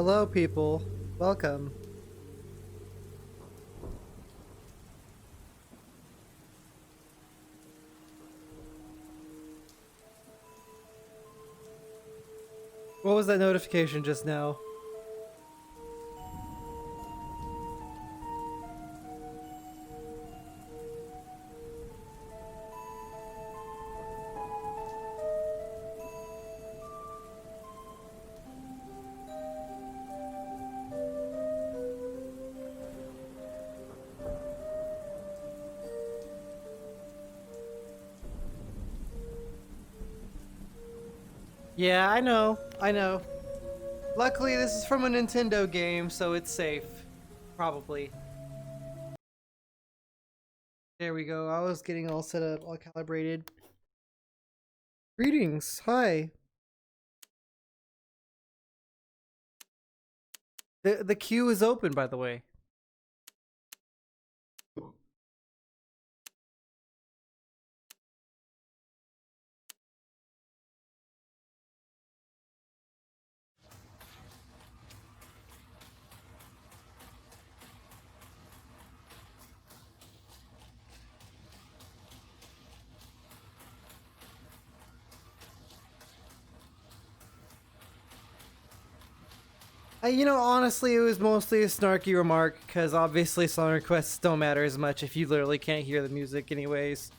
Hello, people. Welcome. What was that notification just now? Yeah, I know. I know. Luckily, this is from a Nintendo game, so it's safe. Probably. There we go. I was getting all set up, all calibrated. Greetings. Hi. The queue is open, by the way. You know, honestly, it was mostly a snarky remark, because obviously song requests don't matter as much if you literally can't hear the music anyways.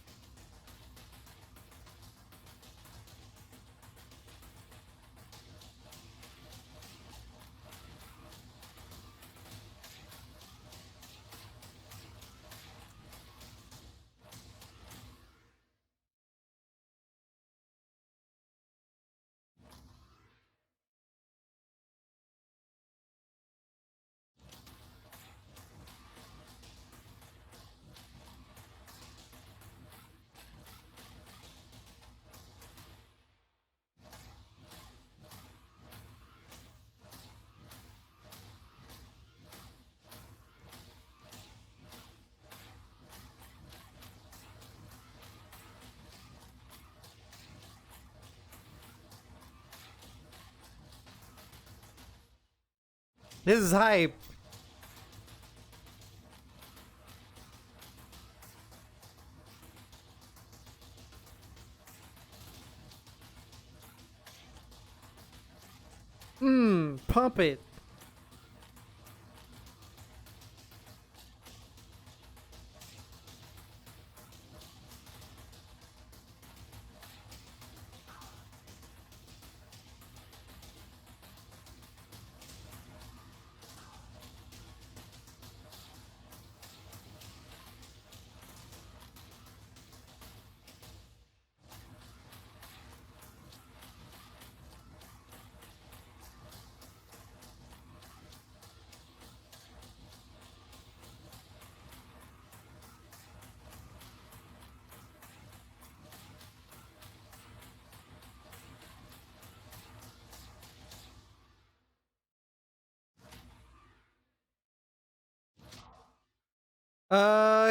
This is hype. Pump it.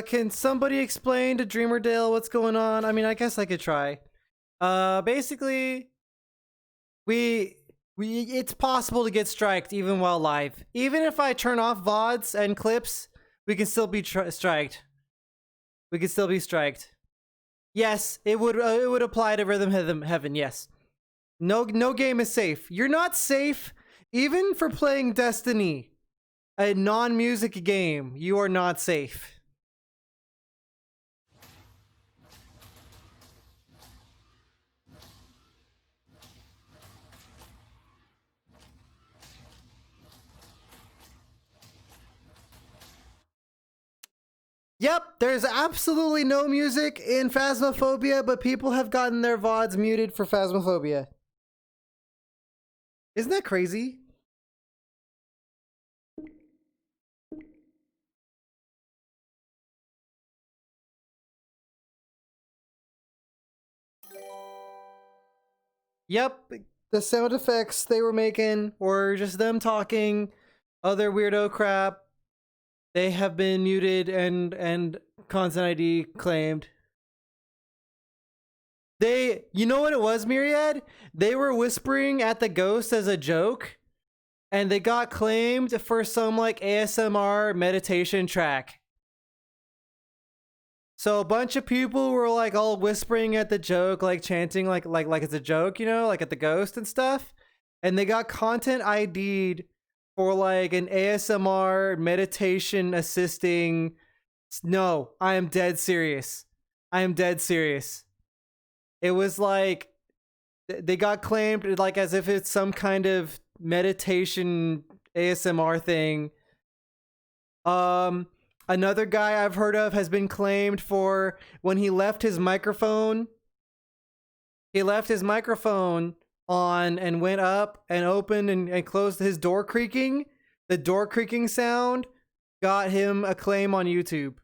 Can somebody explain to Dreamerdale what's going on? I mean, I guess I could try. Basically, we it's possible to get striked even while live. Even if I turn off VODs and clips, we can still be striked. We can still be striked. Yes, it would apply to Rhythm Heaven. Yes. No game is safe. You're not safe even for playing Destiny, a non-music game. You are not safe. Yep, there's absolutely no music in Phasmophobia, but people have gotten their VODs muted for Phasmophobia. Isn't that crazy? Yep, the sound effects they were making were just them talking, other weirdo crap. They have been muted and content ID claimed. You know what it was, Myriad? They were whispering at the ghost as a joke, and they got claimed for some like ASMR meditation track. So a bunch of people were like all whispering at the joke, like chanting like it's a joke, you know, like at the ghost and stuff. And they got content ID'd for like an ASMR meditation assisting. No, I am dead serious. I am dead serious. It was like they got claimed like as if it's some kind of meditation ASMR thing. Another guy I've heard of has been claimed for when he left his microphone. He left his microphone on and went up and opened and closed his door creaking. The door creaking sound got him a claim on YouTube.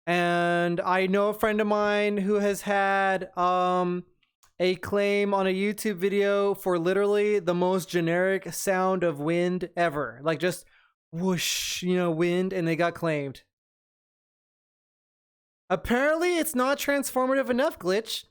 And I know a friend of mine who has had a claim on a YouTube video for literally the most generic sound of wind ever. Like just whoosh, you know, wind, and they got claimed. Apparently it's not transformative enough, Glitch.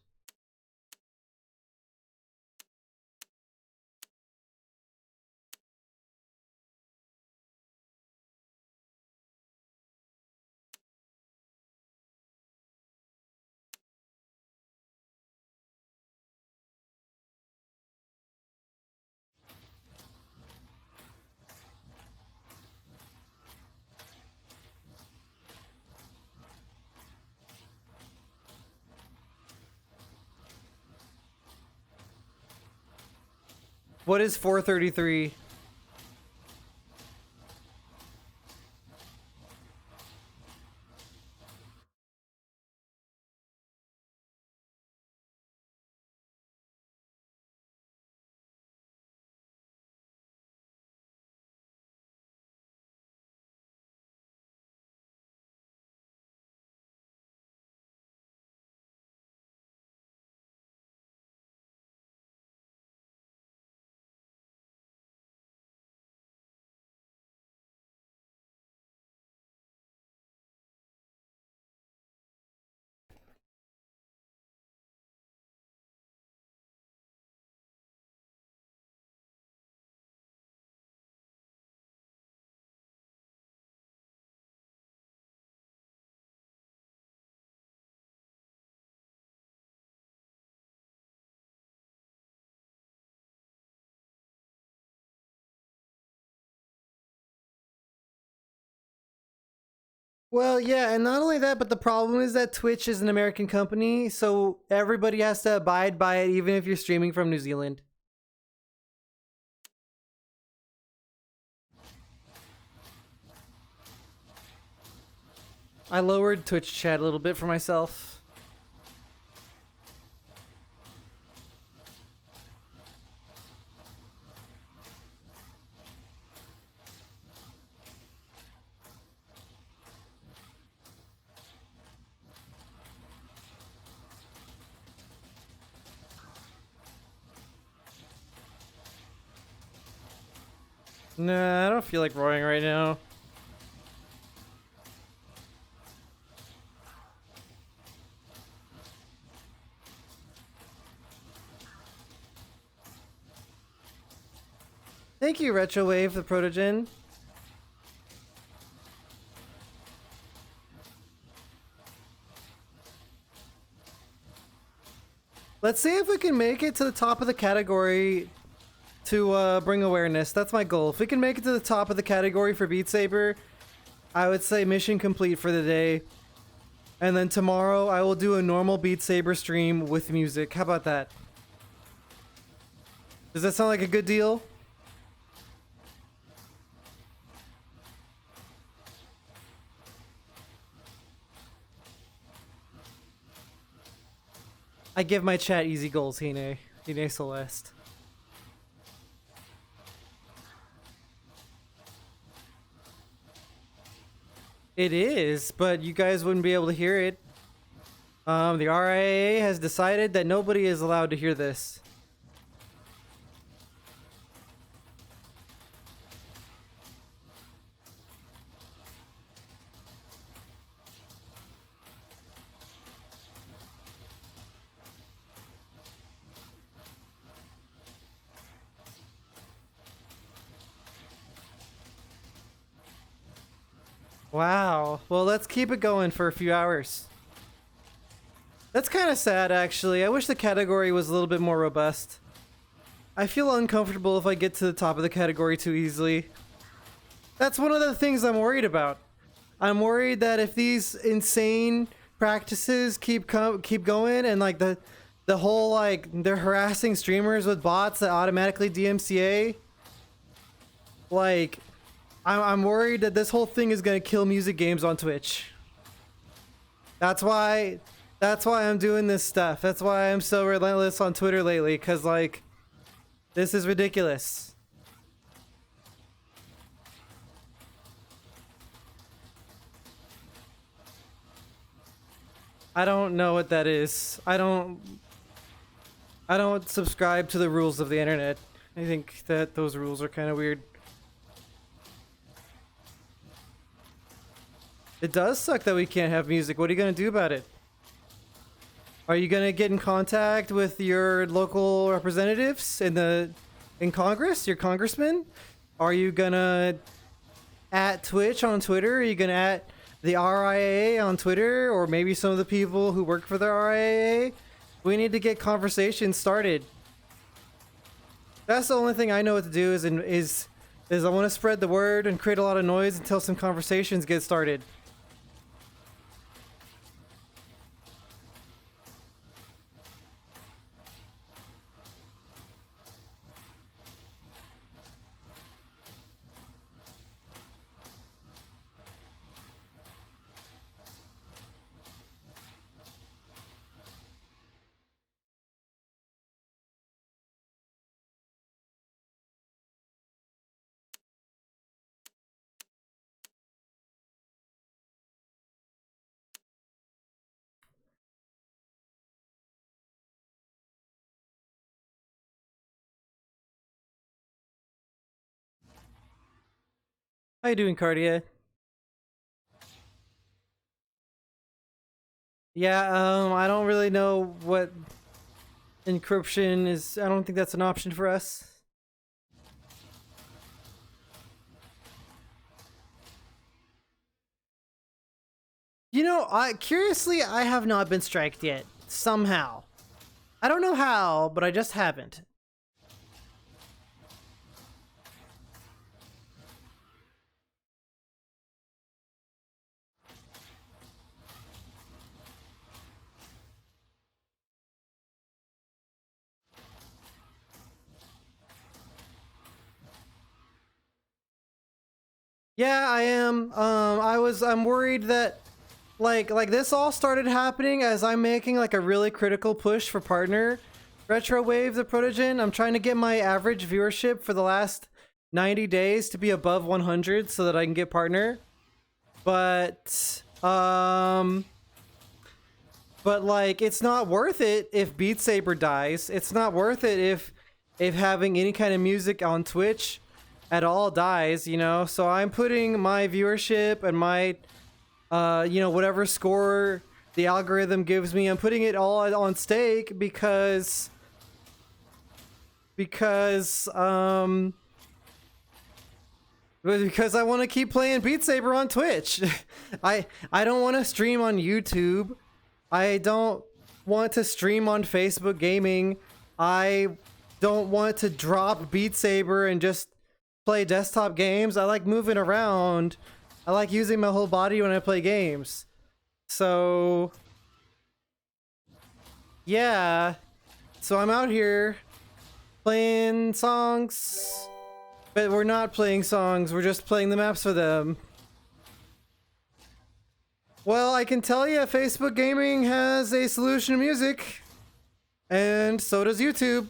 What is 433? Well, yeah, and not only that, but the problem is that Twitch is an American company, so everybody has to abide by it, even if you're streaming from New Zealand. I lowered Twitch chat a little bit for myself. Nah, I don't feel like roaring right now. Thank you, Retrowave, the Protogen. Let's see if we can make it to the top of the category to bring awareness. That's my goal. If we can make it to the top of the category for Beatsaber, I would say mission complete for the day. And then tomorrow I will do a normal Beatsaber stream with music. How about that? Does that sound like a good deal? I give my chat easy goals, Hine Celeste. It is, but you guys wouldn't be able to hear it. The RIAA has decided that nobody is allowed to hear this. Wow. Well, let's keep it going for a few hours. That's kind of sad, actually. I wish the category was a little bit more robust. I feel uncomfortable if I get to the top of the category too easily. That's one of the things I'm worried about. I'm worried that if these insane practices keep going, and like the whole like they're harassing streamers with bots that automatically DMCA, like I'm worried that this whole thing is gonna kill music games on Twitch. That's why I'm doing this stuff. That's why I'm so relentless on Twitter lately, cause like this is ridiculous. I don't know what that is. I don't subscribe to the rules of the internet. I think that those rules are kind of weird. It does suck that we can't have music. What are you gonna do about it? Are you gonna get in contact with your local representatives in Congress, your congressman? Are you gonna at Twitch on Twitter? Are you gonna at the RIAA on Twitter, or maybe some of the people who work for the RIAA? We need to get conversations started. That's the only thing I know what to do is I want to spread the word and create a lot of noise until some conversations get started. How you doing, Cardia? Yeah, I don't really know what encryption is. I don't think that's an option for us. You know, curiously, I have not been striked yet. Somehow. I don't know how, but I just haven't. Yeah, I am. I'm worried that like this all started happening as I'm making like a really critical push for partner Retrowave the Protogen. I'm trying to get my average viewership for the last 90 days to be above 100 so that I can get partner. But like it's not worth it if Beatsaber dies. It's not worth it if having any kind of music on Twitch at all dies, you know? So I'm putting my viewership and my you know, whatever score the algorithm gives me, I'm putting it all on stake because I want to keep playing Beatsaber on Twitch. I don't want to stream on YouTube. I don't want to stream on Facebook Gaming. I don't want to drop Beatsaber and just play desktop games. I like moving around. I like using my whole body when I play games. So yeah. So I'm out here playing songs. But we're not playing songs, we're just playing the maps for them. Well, I can tell you Facebook Gaming has a solution to music. And so does YouTube.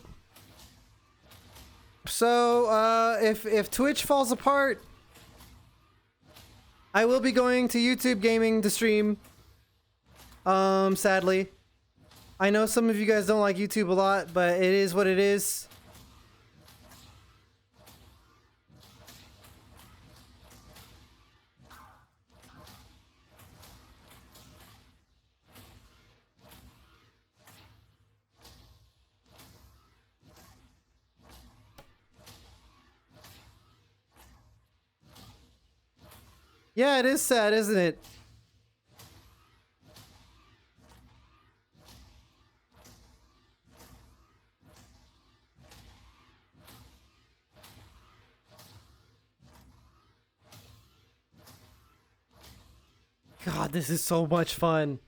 So, if Twitch falls apart, I will be going to YouTube Gaming to stream. Sadly. I know some of you guys don't like YouTube a lot, but it is what it is. Yeah, it is sad, isn't it? God, this is so much fun.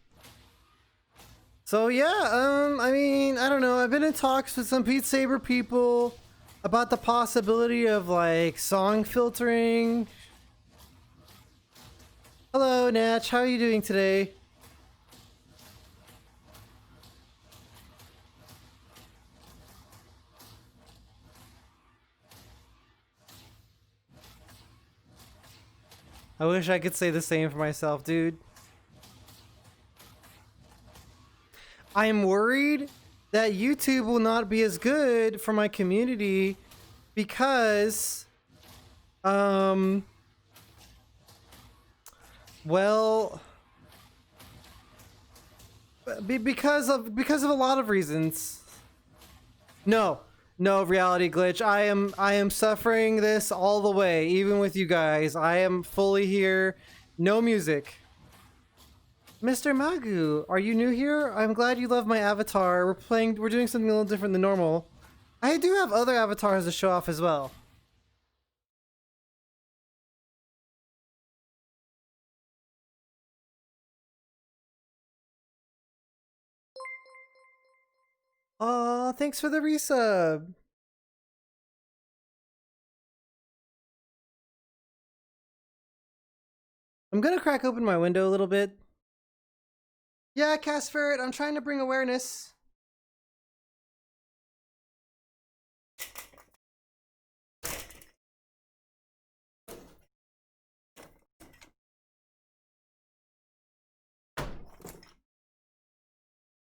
So yeah, I mean, I don't know. I've been in talks with some Beatsaber people about the possibility of like song filtering. Hello, Natch. How are you doing today? I wish I could say the same for myself, dude. I am worried that YouTube will not be as good for my community because, well, because of a lot of reasons. No, no reality glitch. I am suffering this all the way, even with you guys. I am fully here. No music. Mr. Magu, are you new here? I'm glad you love my avatar. We're doing something a little different than normal. I do have other avatars to show off as well. Aw, thanks for the resub. I'm gonna crack open my window a little bit. Yeah, Cast Ferret, I'm trying to bring awareness.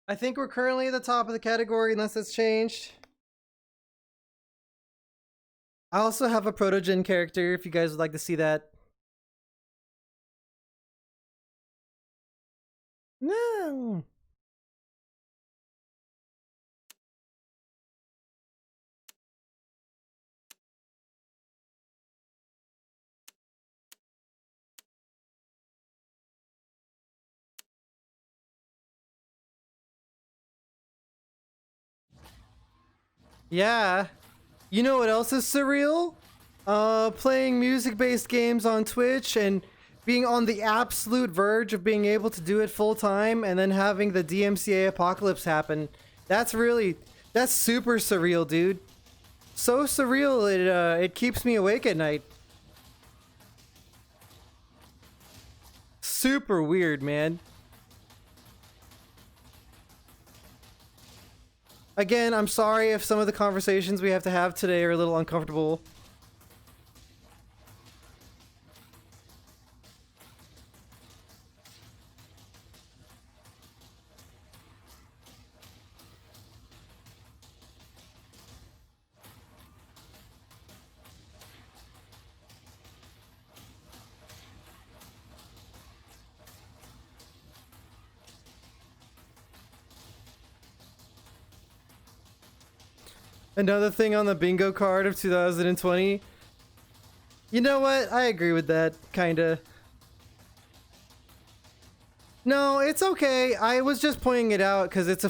I think we're currently at the top of the category unless it's changed. I also have a Protogen character if you guys would like to see that. No. Yeah. You know what else is surreal? Playing music-based games on Twitch and being on the absolute verge of being able to do it full time and then having the DMCA apocalypse happen. That's super surreal, dude. So surreal it keeps me awake at night. Super weird, man. Again, I'm sorry if some of the conversations we have to have today are a little uncomfortable. Another thing on the bingo card of 2020. You know what? I agree with that, kinda. No, it's okay. I was just pointing it out because it's a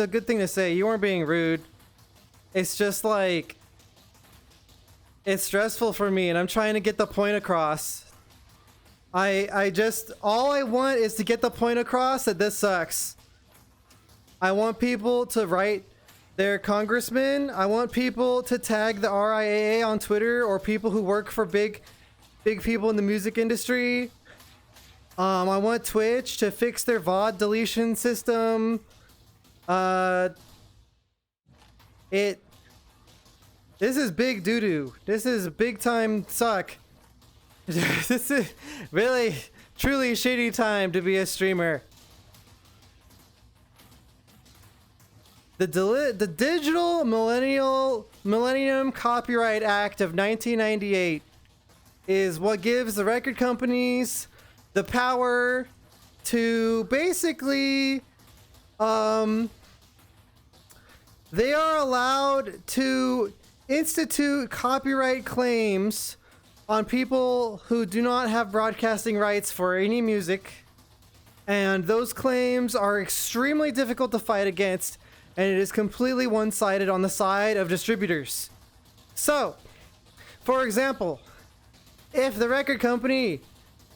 good thing to say. You weren't being rude. It's just like, it's stressful for me and I'm trying to get the point across. All I want is to get the point across that this sucks. I want people to write their congressman. I want people to tag the RIAA on Twitter or people who work for big people in the music industry. I want Twitch to fix their VOD deletion system. This is big doo-doo. This is big time suck. This is really, truly shitty time to be a streamer. The Digital Millennium Copyright Act of 1998 is what gives the record companies the power to basically, they are allowed to institute copyright claims on people who do not have broadcasting rights for any music, and those claims are extremely difficult to fight against, and it is completely one-sided on the side of distributors. So, for example, if the record company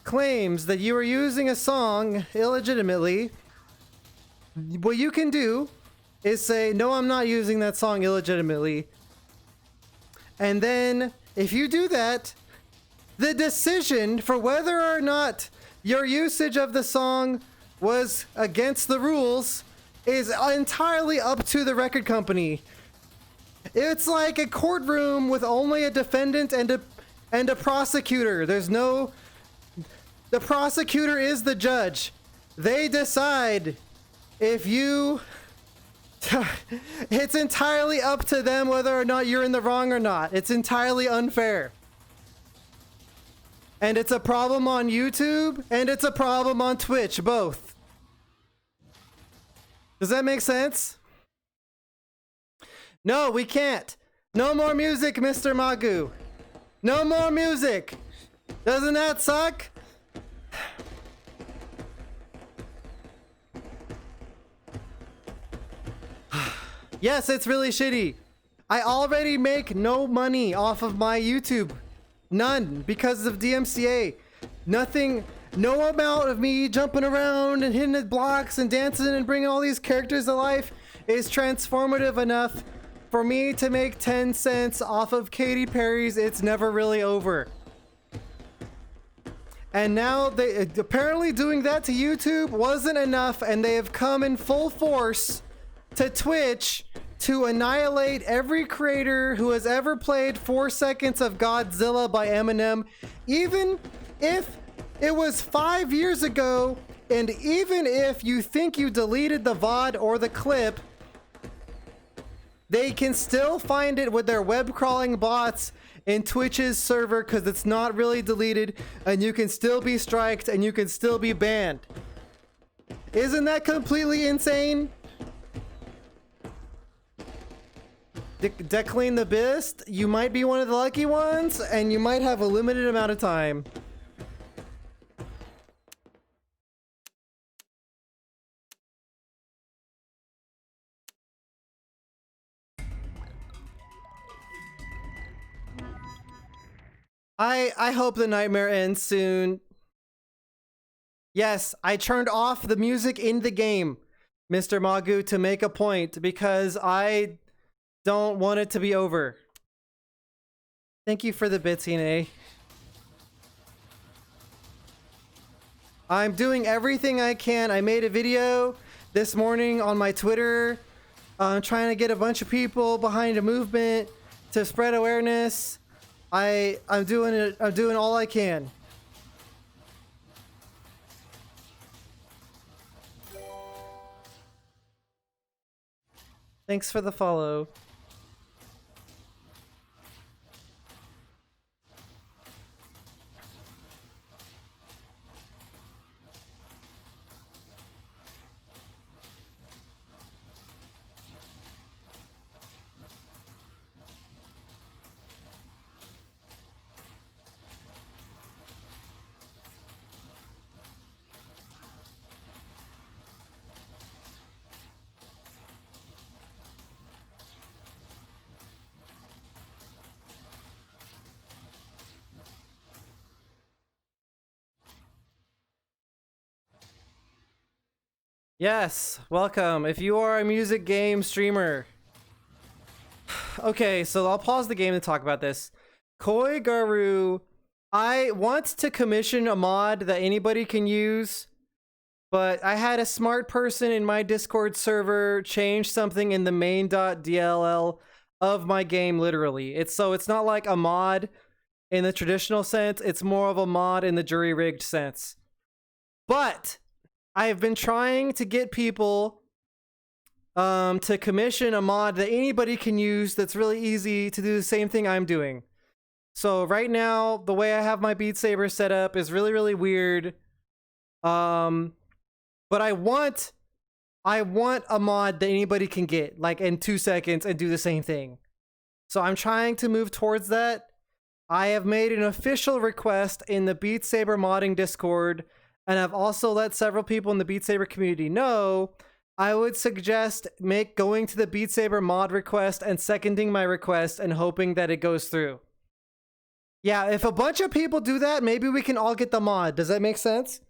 claims that you are using a song illegitimately, what you can do is say, no, I'm not using that song illegitimately. And then if you do that, the decision for whether or not your usage of the song was against the rules is entirely up to the record company. It's like a courtroom with only a defendant and a prosecutor. The prosecutor is the judge. They decide if you it's entirely up to them whether or not you're in the wrong or not. It's entirely unfair. And it's a problem on YouTube, and it's a problem on Twitch, both. Does that make sense? No, we can't. No more music, Mr. Magu. No more music. Doesn't that suck? Yes, it's really shitty. I already make no money off of my YouTube. None, because of DMCA. Nothing, no amount of me jumping around and hitting the blocks and dancing and bringing all these characters to life is transformative enough for me to make 10 cents off of Katy Perry's It's Never Really Over. And now they apparently doing that to YouTube wasn't enough, and they have come in full force to Twitch to annihilate every creator who has ever played 4 seconds of Godzilla by Eminem, even if it was 5 years ago, and even if you think you deleted the VOD or the clip, they can still find it with their web crawling bots in Twitch's server because it's not really deleted, and you can still be striked and you can still be banned. Isn't that completely insane? Decline the Bist, you might be one of the lucky ones, and you might have a limited amount of time. I hope the nightmare ends soon. Yes, I turned off the music in the game, Mr. Magu, to make a point, because I don't want it to be over. Thank you for the bits, Ine. I'm doing everything I can. I made a video this morning on my Twitter. I'm trying to get a bunch of people behind a movement to spread awareness. I'm doing it. I'm doing all I can. Thanks for the follow. Yes, welcome. If you are a music game streamer. Okay, so I'll pause the game to talk about this. Koi Garu, I want to commission a mod that anybody can use, but I had a smart person in my Discord server change something in the main.dll of my game, literally. It's not like a mod in the traditional sense, it's more of a mod in the jury-rigged sense. But I have been trying to get people to commission a mod that anybody can use that's really easy to do the same thing I'm doing. So right now, the way I have my Beatsaber set up is really, really weird. But I want a mod that anybody can get, like in 2 seconds, and do the same thing. So I'm trying to move towards that. I have made an official request in the Beatsaber modding Discord, and I've also let several people in the Beatsaber community know. I would suggest going to the Beatsaber mod request and seconding my request and hoping that it goes through. Yeah, if a bunch of people do that, maybe we can all get the mod. Does that make sense?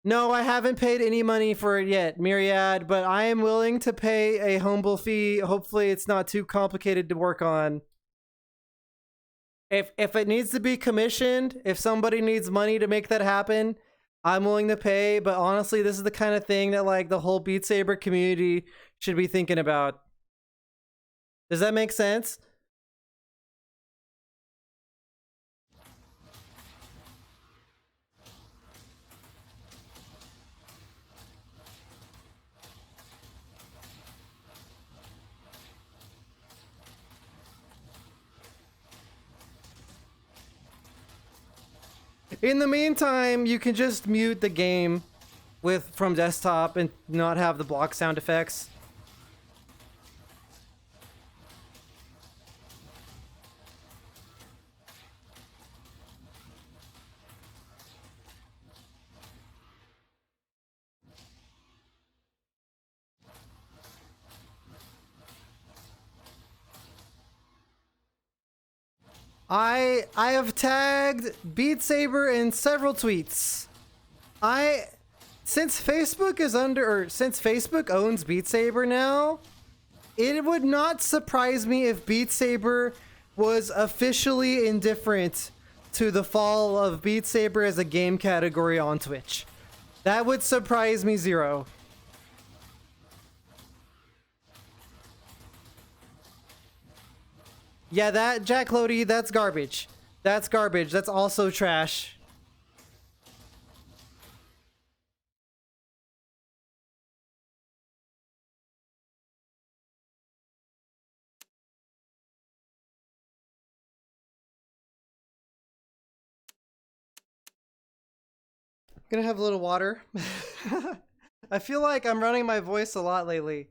No, I haven't paid any money for it yet, Myriad, but I am willing to pay a humble fee. Hopefully it's not too complicated to work on. If it needs to be commissioned, if somebody needs money to make that happen, I'm willing to pay, but honestly, this is the kind of thing that like the whole Beat Saber community should be thinking about. Does that make sense? In the meantime, you can just mute the game from desktop and not have the block sound effects. I have tagged Beat Saber in several tweets. Since Facebook owns Beat Saber now, it would not surprise me if Beat Saber was officially indifferent to the fall of Beat Saber as a game category on Twitch. That would surprise me zero. Yeah, that Jack Lodi, that's garbage. That's garbage. That's also trash. Gonna have a little water. I feel like I'm running my voice a lot lately.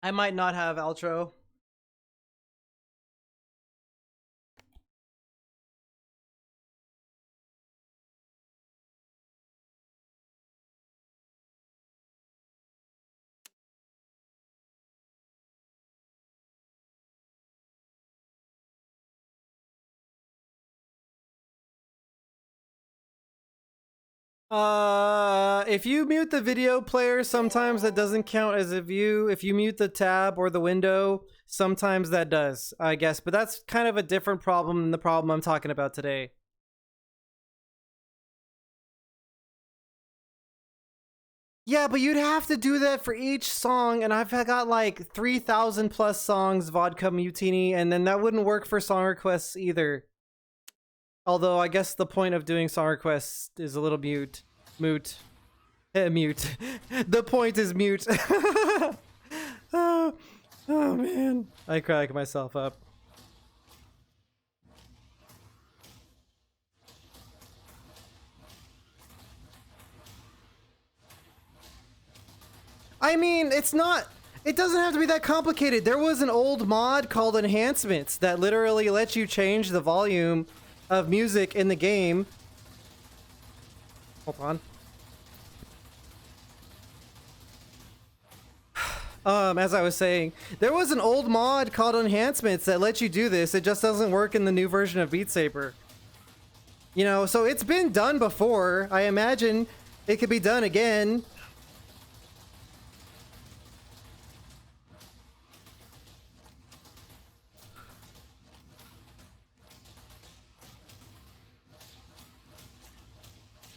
I might not have outro. If you mute the video player, sometimes that doesn't count as a view. If you mute the tab or the window, sometimes that does, I guess. But that's kind of a different problem than the problem I'm talking about today. Yeah, but you'd have to do that for each song, and I've got like 3,000 plus songs, Vodka Mutiny, and then that wouldn't work for song requests either. Although I guess the point of doing song requests is a little moot. Mute. The point is mute. Oh man. I crack myself up. I mean, it doesn't have to be that complicated. There was an old mod called Enhancements that literally lets you change the volume of music in the game. Hold on. As I was saying, there was an old mod called Enhancements that lets you do this. It just doesn't work in the new version of Beat Saber. You know, so it's been done before. I imagine it could be done again.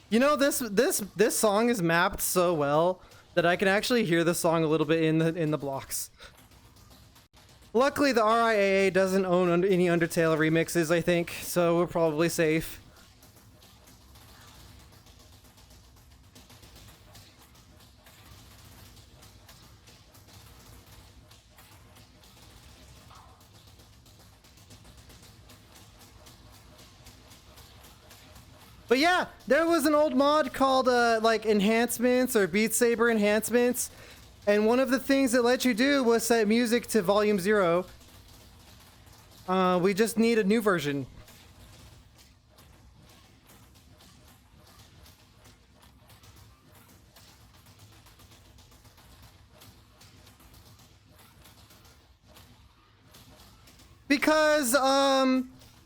You know, this song is mapped so well that I can actually hear the song a little bit in the blocks. Luckily, the RIAA doesn't own any Undertale remixes, I think, so we're probably safe. But yeah, there was an old mod called like enhancements or Beatsaber enhancements, and one of the things it let you do was set music to volume 0. We just need a new version.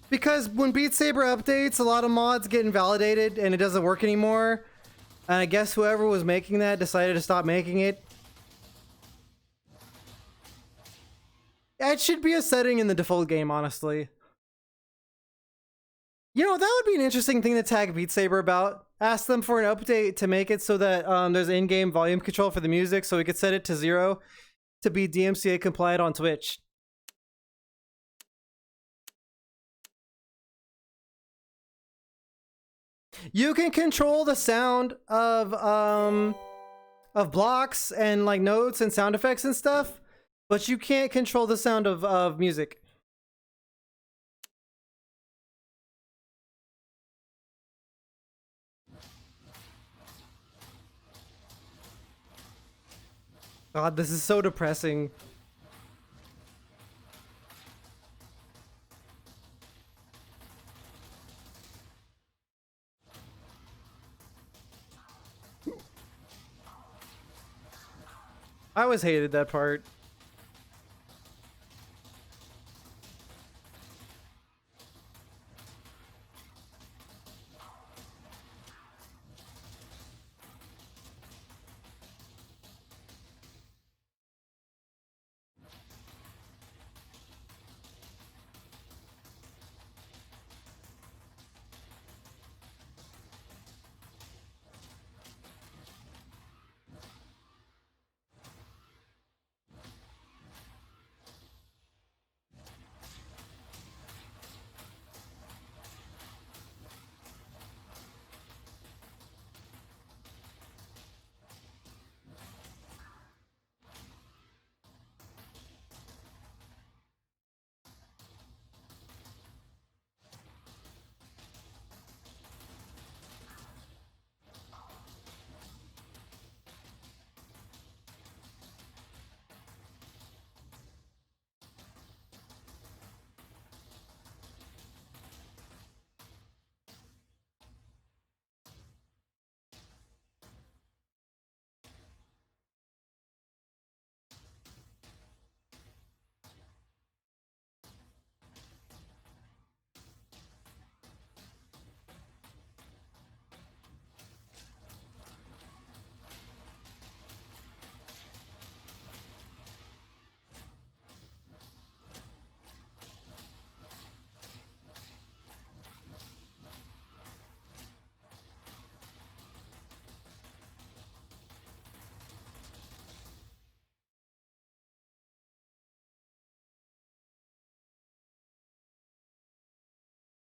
Because when Beat Saber updates, a lot of mods get invalidated and it doesn't work anymore. And I guess whoever was making that decided to stop making it. It should be a setting in the default game, honestly. You know, that would be an interesting thing to tag Beat Saber about. Ask them for an update to make it so that there's in-game volume control for the music, so we could set it to 0 to be DMCA compliant on Twitch. You can control the sound of blocks and like notes and sound effects and stuff, but you can't control the sound of music. God, this is so depressing. I always hated that part.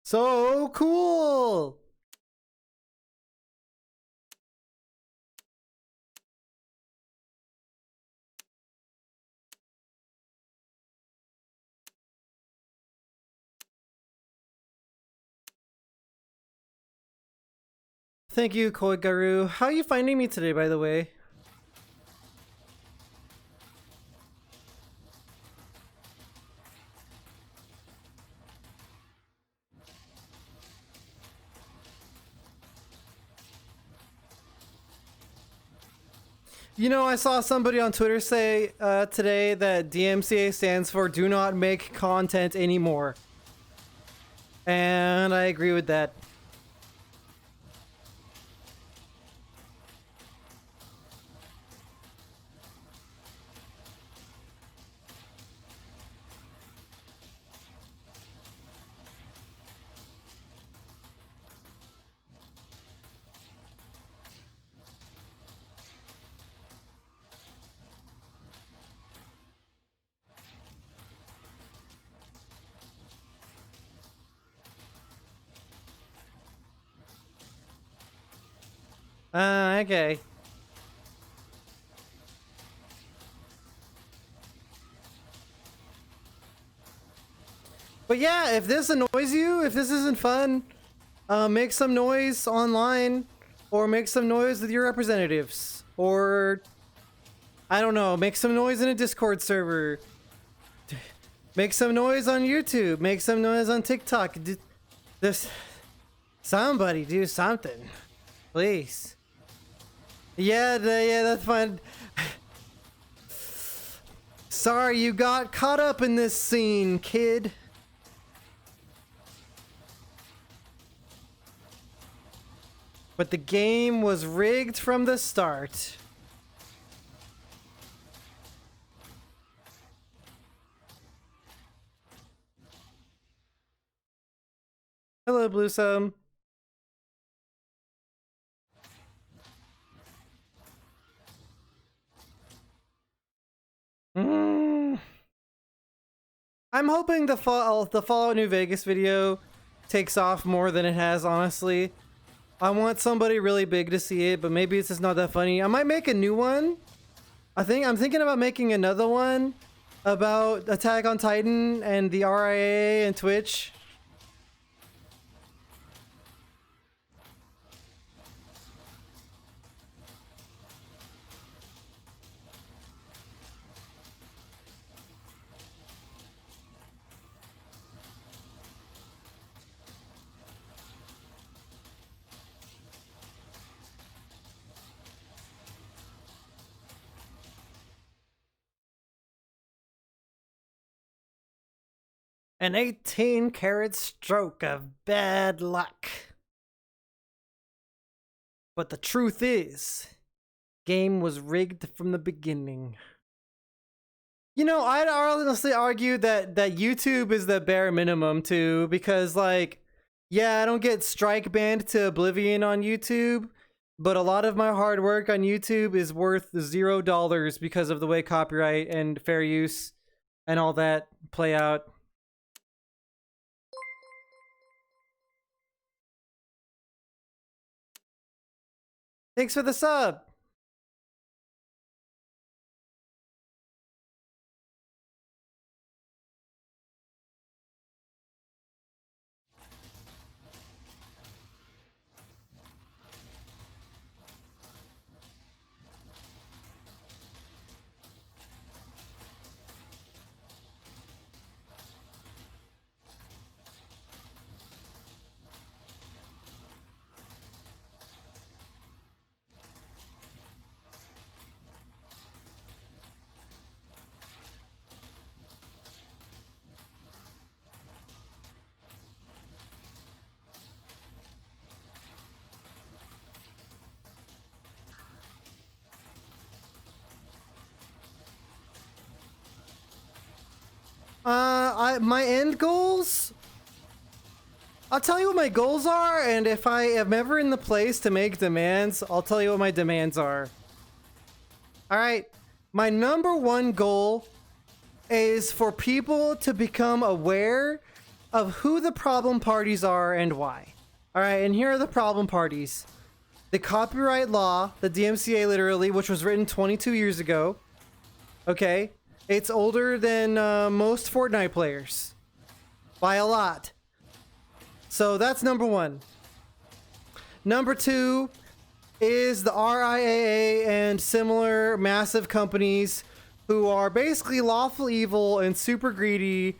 So cool! Thank you, Koigaru. How are you finding me today, by the way? You know, I saw somebody on Twitter say today that DMCA stands for Do Not Make Content Anymore. And I agree with that. Okay. But yeah, if this annoys you, if this isn't fun, Make some noise online, or make some noise with your representatives, or I don't know, make some noise in a Discord server. Make some noise on YouTube. Make some noise on TikTok. This, somebody do something, please. Yeah, that's fine. Sorry, you got caught up in this scene, kid. But the game was rigged from the start. Hello, Bluesome. I'm hoping the Fallout New Vegas video takes off more than it has, honestly. I want somebody really big to see it, but maybe it's just not that funny. I might make a new one. I'm thinking about making another one about Attack on Titan and the RIA and Twitch. An 18-carat stroke of bad luck. But the truth is, game was rigged from the beginning. You know, I'd honestly argue that YouTube is the bare minimum too, because like, yeah, I don't get strike banned to oblivion on YouTube, but a lot of my hard work on YouTube is worth $0 because of the way copyright and fair use and all that play out. Thanks for the sub. My end goals? I'll tell you what my goals are, and if I am ever in the place to make demands, I'll tell you what my demands are. Alright, my number one goal is for people to become aware of who the problem parties are and why. Alright, and here are the problem parties. The copyright law, the DMCA literally, which was written 22 years ago. Okay? It's older than most Fortnite players. By a lot. So that's number one. Number two is the RIAA and similar massive companies who are basically lawful evil and super greedy,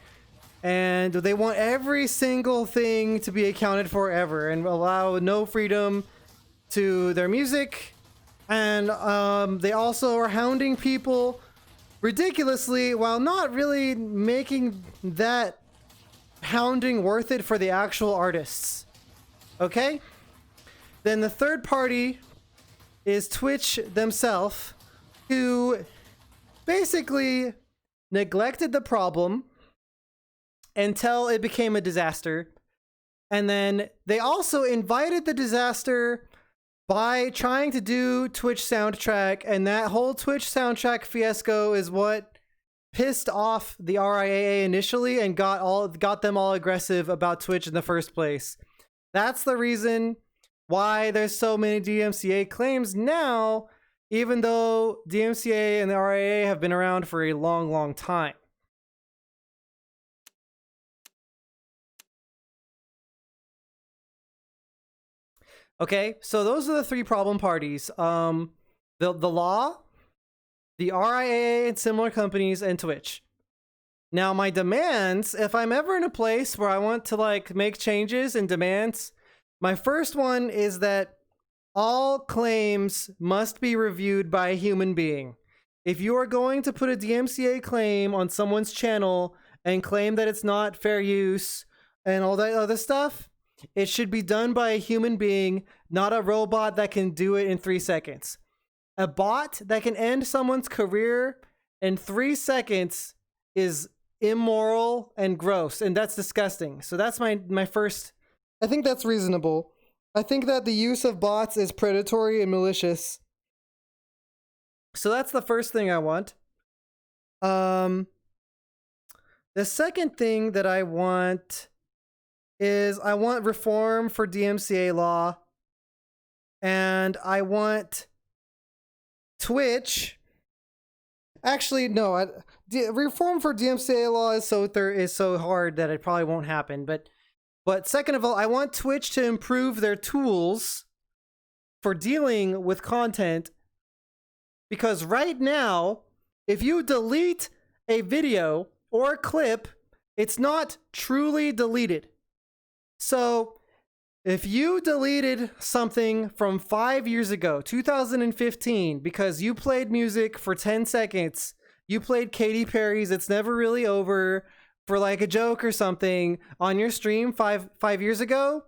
and they want every single thing to be accounted for ever and allow no freedom to their music. And they also are hounding people ridiculously while not really making that hounding worth it for the actual artists. Okay? Then the third party is Twitch themselves, who basically neglected the problem until it became a disaster. And then they also invited the disaster by trying to do Twitch soundtrack, and that whole Twitch soundtrack fiasco is what pissed off the RIAA initially and got them all aggressive about Twitch in the first place. That's the reason why there's so many DMCA claims now, even though DMCA and the RIAA have been around for a long, long time. Okay, so those are the three problem parties. The law, the RIAA and similar companies, and Twitch. Now, my demands, if I'm ever in a place where I want to like make changes and demands, my first one is that all claims must be reviewed by a human being. If you are going to put a DMCA claim on someone's channel and claim that it's not fair use and all that other stuff, it should be done by a human being, not a robot that can do it in 3 seconds. A bot that can end someone's career in 3 seconds is immoral and gross, and that's disgusting. So that's my first. I think that's reasonable. I think that the use of bots is predatory and malicious. So that's the first thing I want. The second thing that I want is I want reform for DMCA law, and I want Twitch. Actually, no. Reform for DMCA law is so hard that it probably won't happen. But second of all, I want Twitch to improve their tools for dealing with content, because right now, if you delete a video or a clip, it's not truly deleted. So if you deleted something from 5 years ago, 2015, because you played music for 10 seconds, you played Katy Perry's It's Never Really Over for like a joke or something on your stream five years ago,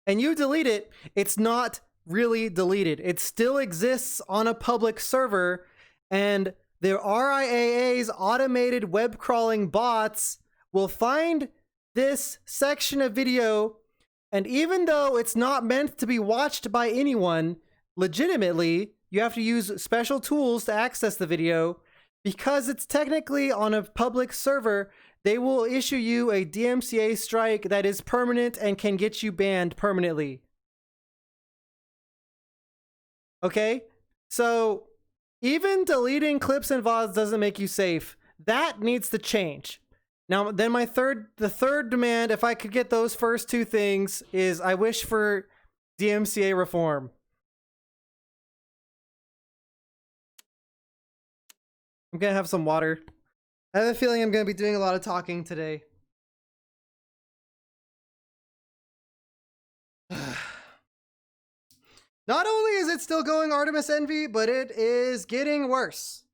and you delete it, it's not really deleted. It still exists on a public server, and the RIAA's automated web crawling bots will find this section of video, and even though it's not meant to be watched by anyone legitimately, you have to use special tools to access the video. Because it's technically on a public server, they will issue you a DMCA strike that is permanent and can get you banned permanently. Okay? So even deleting clips and VODs doesn't make you safe. That needs to change. Now, then the third demand, if I could get those first two things, is I wish for DMCA reform. I'm gonna have some water. I have a feeling I'm gonna be doing a lot of talking today. Not only is it still going Artemis Envy, but it is getting worse.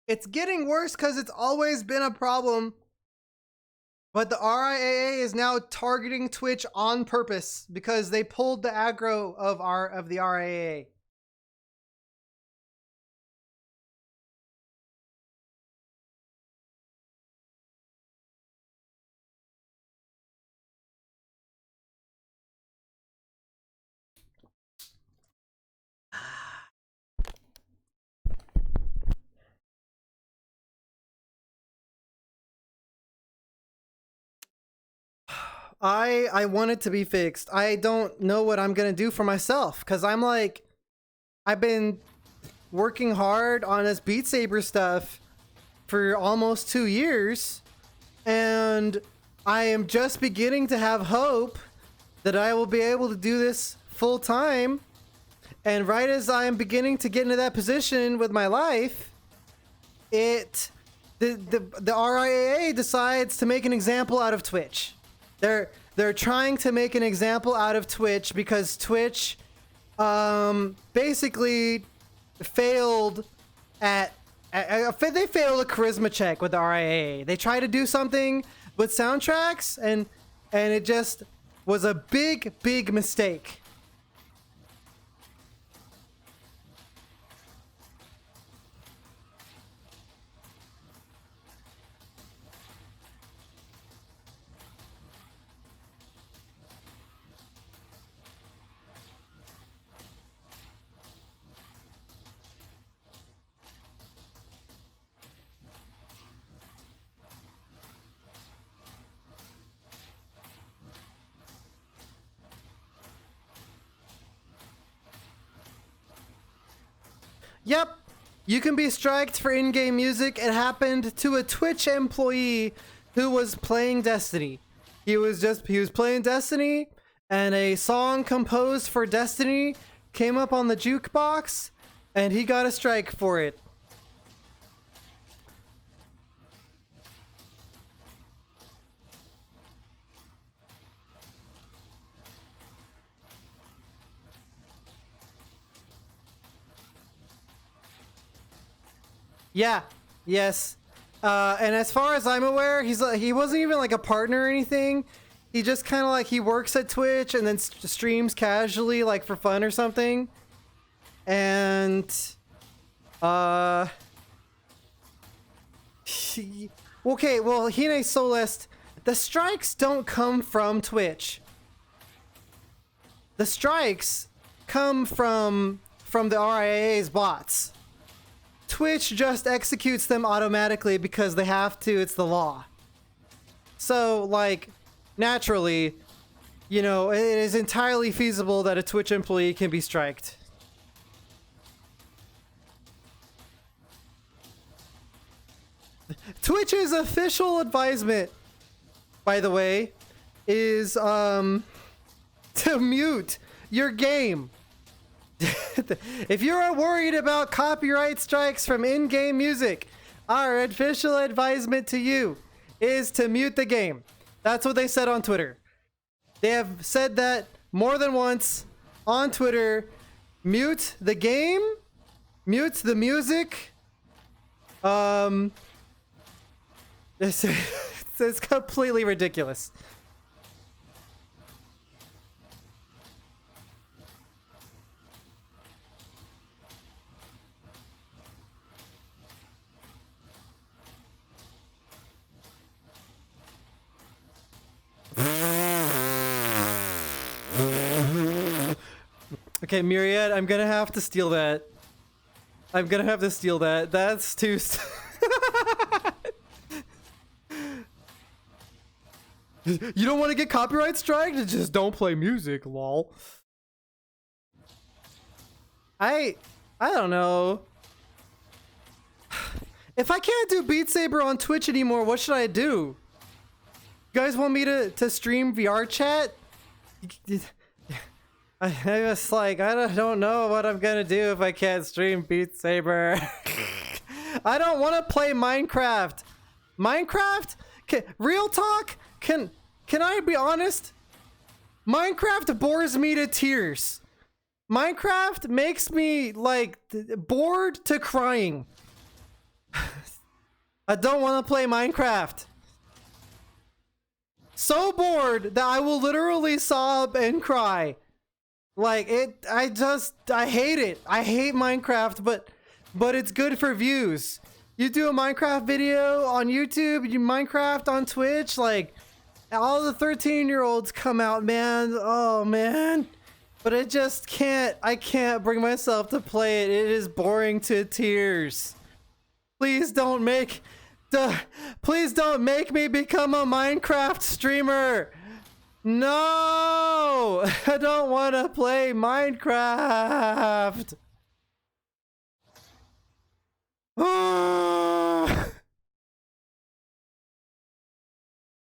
It's getting worse because it's always been a problem. But the RIAA is now targeting Twitch on purpose because they pulled the aggro of the RIAA. I want it to be fixed. I don't know what I'm gonna do for myself, because I'm like, I've been working hard on this Beatsaber stuff for almost 2 years, and I am just beginning to have hope that I will be able to do this full time. And right as I am beginning to get into that position with my life, the RIAA decides to make an example out of Twitch. They're trying to make an example out of Twitch because Twitch basically failed at they failed a charisma check with the RIAA. They tried to do something with soundtracks, and it just was a big mistake. Yep, you can be striked for in-game music. It happened to a Twitch employee who was playing Destiny. He was playing Destiny, and a song composed for Destiny came up on the jukebox, and he got a strike for it. Yeah. Yes. And as far as I'm aware, he wasn't even like a partner or anything. He just kind of like he works at Twitch and then streams casually, like for fun or something. And okay, well, Hine Solist, the strikes don't come from Twitch. The strikes come from the RIAA's bots. Twitch just executes them automatically because they have to, it's the law. So, like, naturally, you know, it is entirely feasible that a Twitch employee can be striked. Twitch's official advisement, by the way, is to mute your game. If you're worried about copyright strikes from in-game music, our official advisement to you is to mute the game. That's what they said on Twitter. They have said that more than once on Twitter. Mute the game, mute the music. It's completely ridiculous. Okay, Myriad, I'm gonna have to steal that. That's too... You don't want to get copyright striked? Just don't play music, lol. I don't know. If I can't do Beatsaber on Twitch anymore, what should I do? You guys want me to stream VR chat? I just like, I don't know what I'm gonna do if I can't stream Beatsaber. I don't want to play Minecraft. Minecraft? Real talk? Can I be honest? Minecraft bores me to tears. Minecraft makes me like bored to crying. I don't want to play Minecraft. So bored that I will literally sob and cry. Like it, I hate it. I hate Minecraft, but it's good for views. You do a Minecraft video on YouTube, you Minecraft on Twitch, like all the 13-year-olds come out, man. Oh man. But I just I can't bring myself to play it. It is boring to tears. Please don't make me become a Minecraft streamer. No, I don't want to play Minecraft.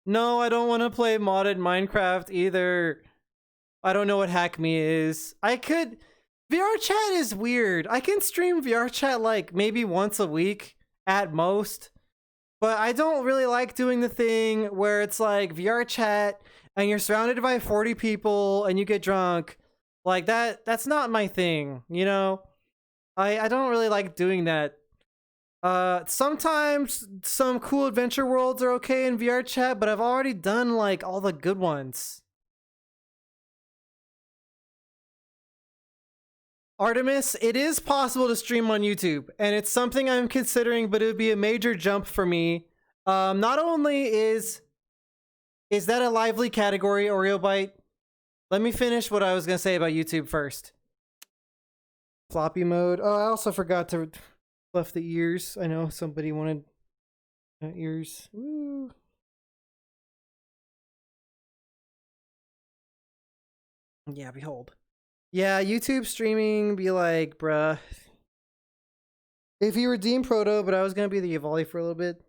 No, I don't want to play modded Minecraft either. I don't know what Hack Me is. VR chat is weird. I can stream VR chat like maybe once a week at most. But I don't really like doing the thing where it's like VR chat and you're surrounded by 40 people and you get drunk. Like that's not my thing, you know? I don't really like doing that. Sometimes some cool adventure worlds are okay in VR chat, but I've already done like all the good ones. Artemis, it is possible to stream on YouTube, and it's something I'm considering, but it would be a major jump for me. Not only is that a lively category, Oreo Bite? Let me finish what I was gonna say about YouTube first. Floppy mode. Oh, I also forgot to left the ears. I know somebody wanted ears. Woo. Yeah, behold. Yeah, YouTube streaming be like, bruh. If you redeem Proto, but I was gonna be the Evoli for a little bit.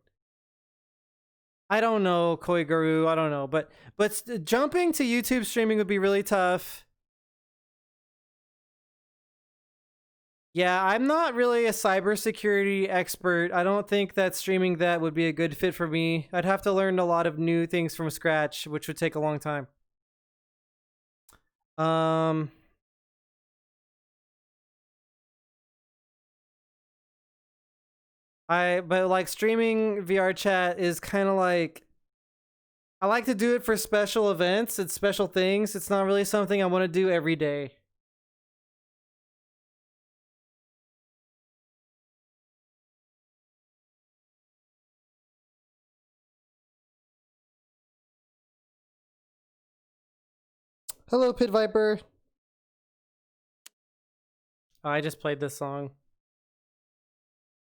I don't know, Koi Guru. I don't know, but jumping to YouTube streaming would be really tough. Yeah, I'm not really a cybersecurity expert. I don't think that streaming that would be a good fit for me. I'd have to learn a lot of new things from scratch, which would take a long time. But like streaming VR chat is kind of like, I like to do it for special events and special things. It's not really something I want to do every day. Hello, Pit Viper. Oh, I just played this song.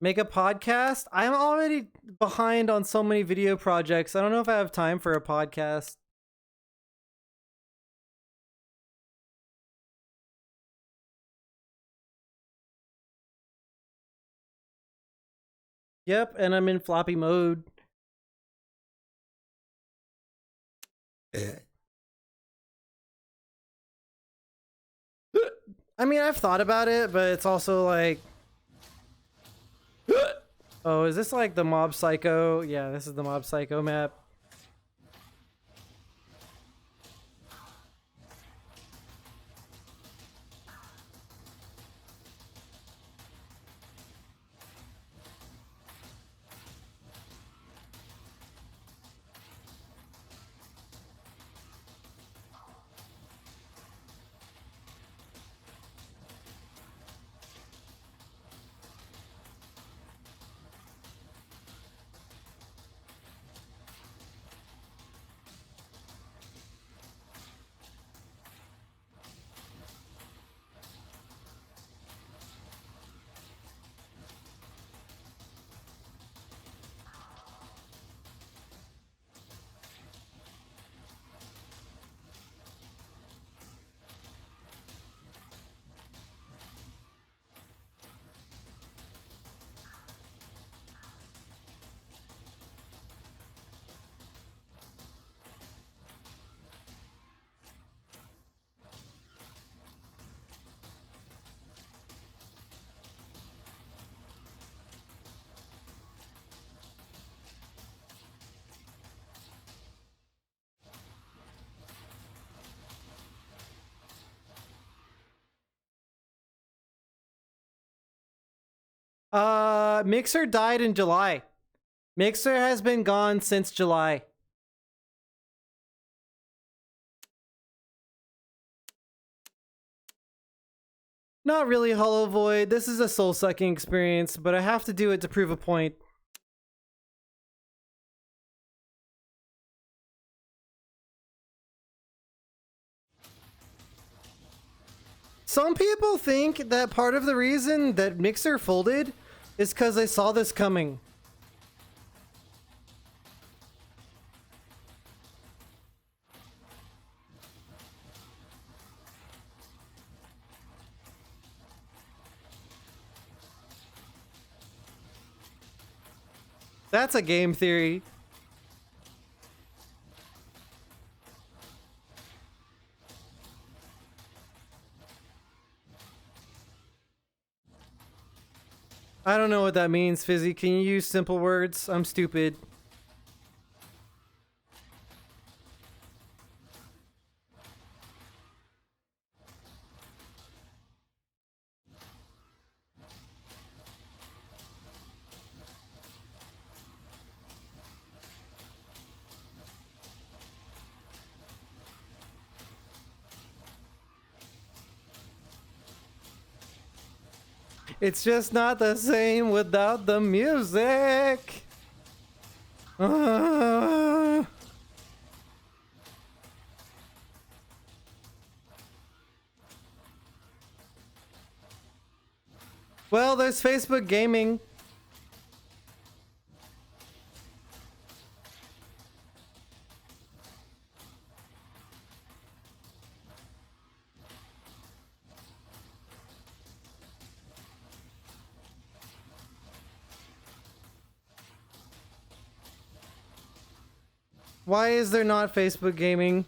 Make a podcast? I'm already behind on so many video projects. I don't know if I have time for a podcast. Yep, and I'm in floppy mode. I mean, I've thought about it, but it's also like... Oh, is this like the Mob Psycho? Yeah, this is the Mob Psycho map. Mixer died in July. Mixer has been gone since July. Not really, Hollow Void. This is a soul-sucking experience, but I have to do it to prove a point. Some people think that part of the reason that Mixer folded is because they saw this coming. That's a game theory. I don't know what that means, Fizzy. Can you use simple words? I'm stupid. It's just not the same without the music. Well, there's Facebook Gaming. Why is there not Facebook gaming?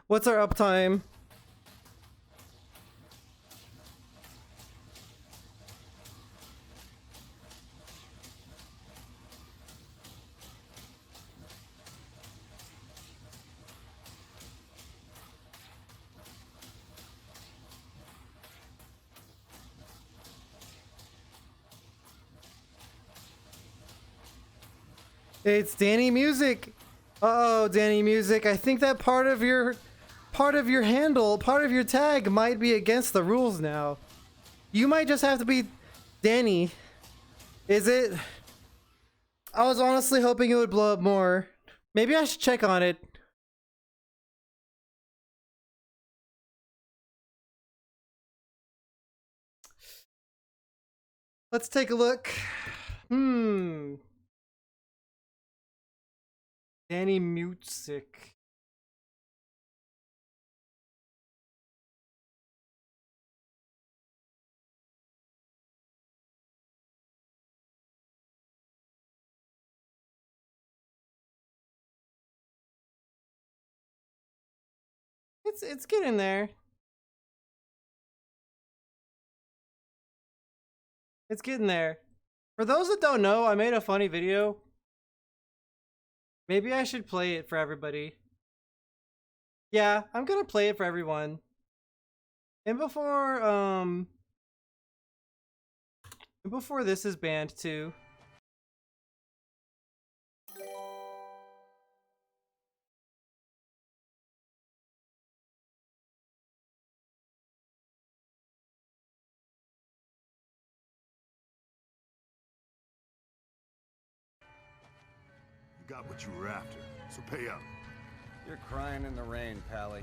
What's our uptime? It's Danny Music. Uh-oh, Danny Music. I think that part of your handle, part of your tag might be against the rules now. You might just have to be Danny. Is it? I was honestly hoping it would blow up more. Maybe I should check on it. Let's take a look. Danny Music. It's getting there. It's getting there. For those that don't know, I made a funny video. Maybe I should play it for everybody. Yeah, I'm gonna play it for everyone. And before this is banned too. You got what you were after, so pay up. You're crying in the rain, Pally.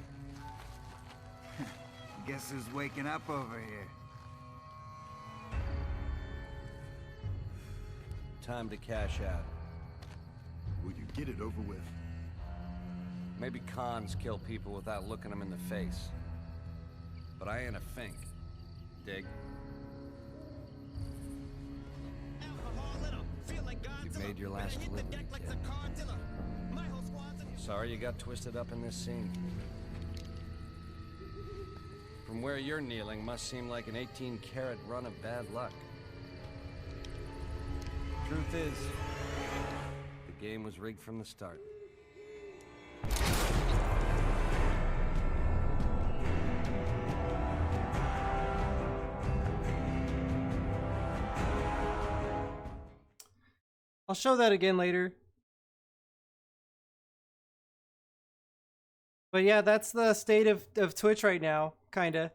Guess who's waking up over here? Time to cash out. Will you get it over with? Maybe cons kill people without looking them in the face. But I ain't a fink. Dig? You've made your last delivery, kid. Sorry you got twisted up in this scene. From where you're kneeling must seem like an 18-carat run of bad luck. Truth is, the game was rigged from the start. I'll show that again later. But yeah, that's the state of Twitch right now, kinda.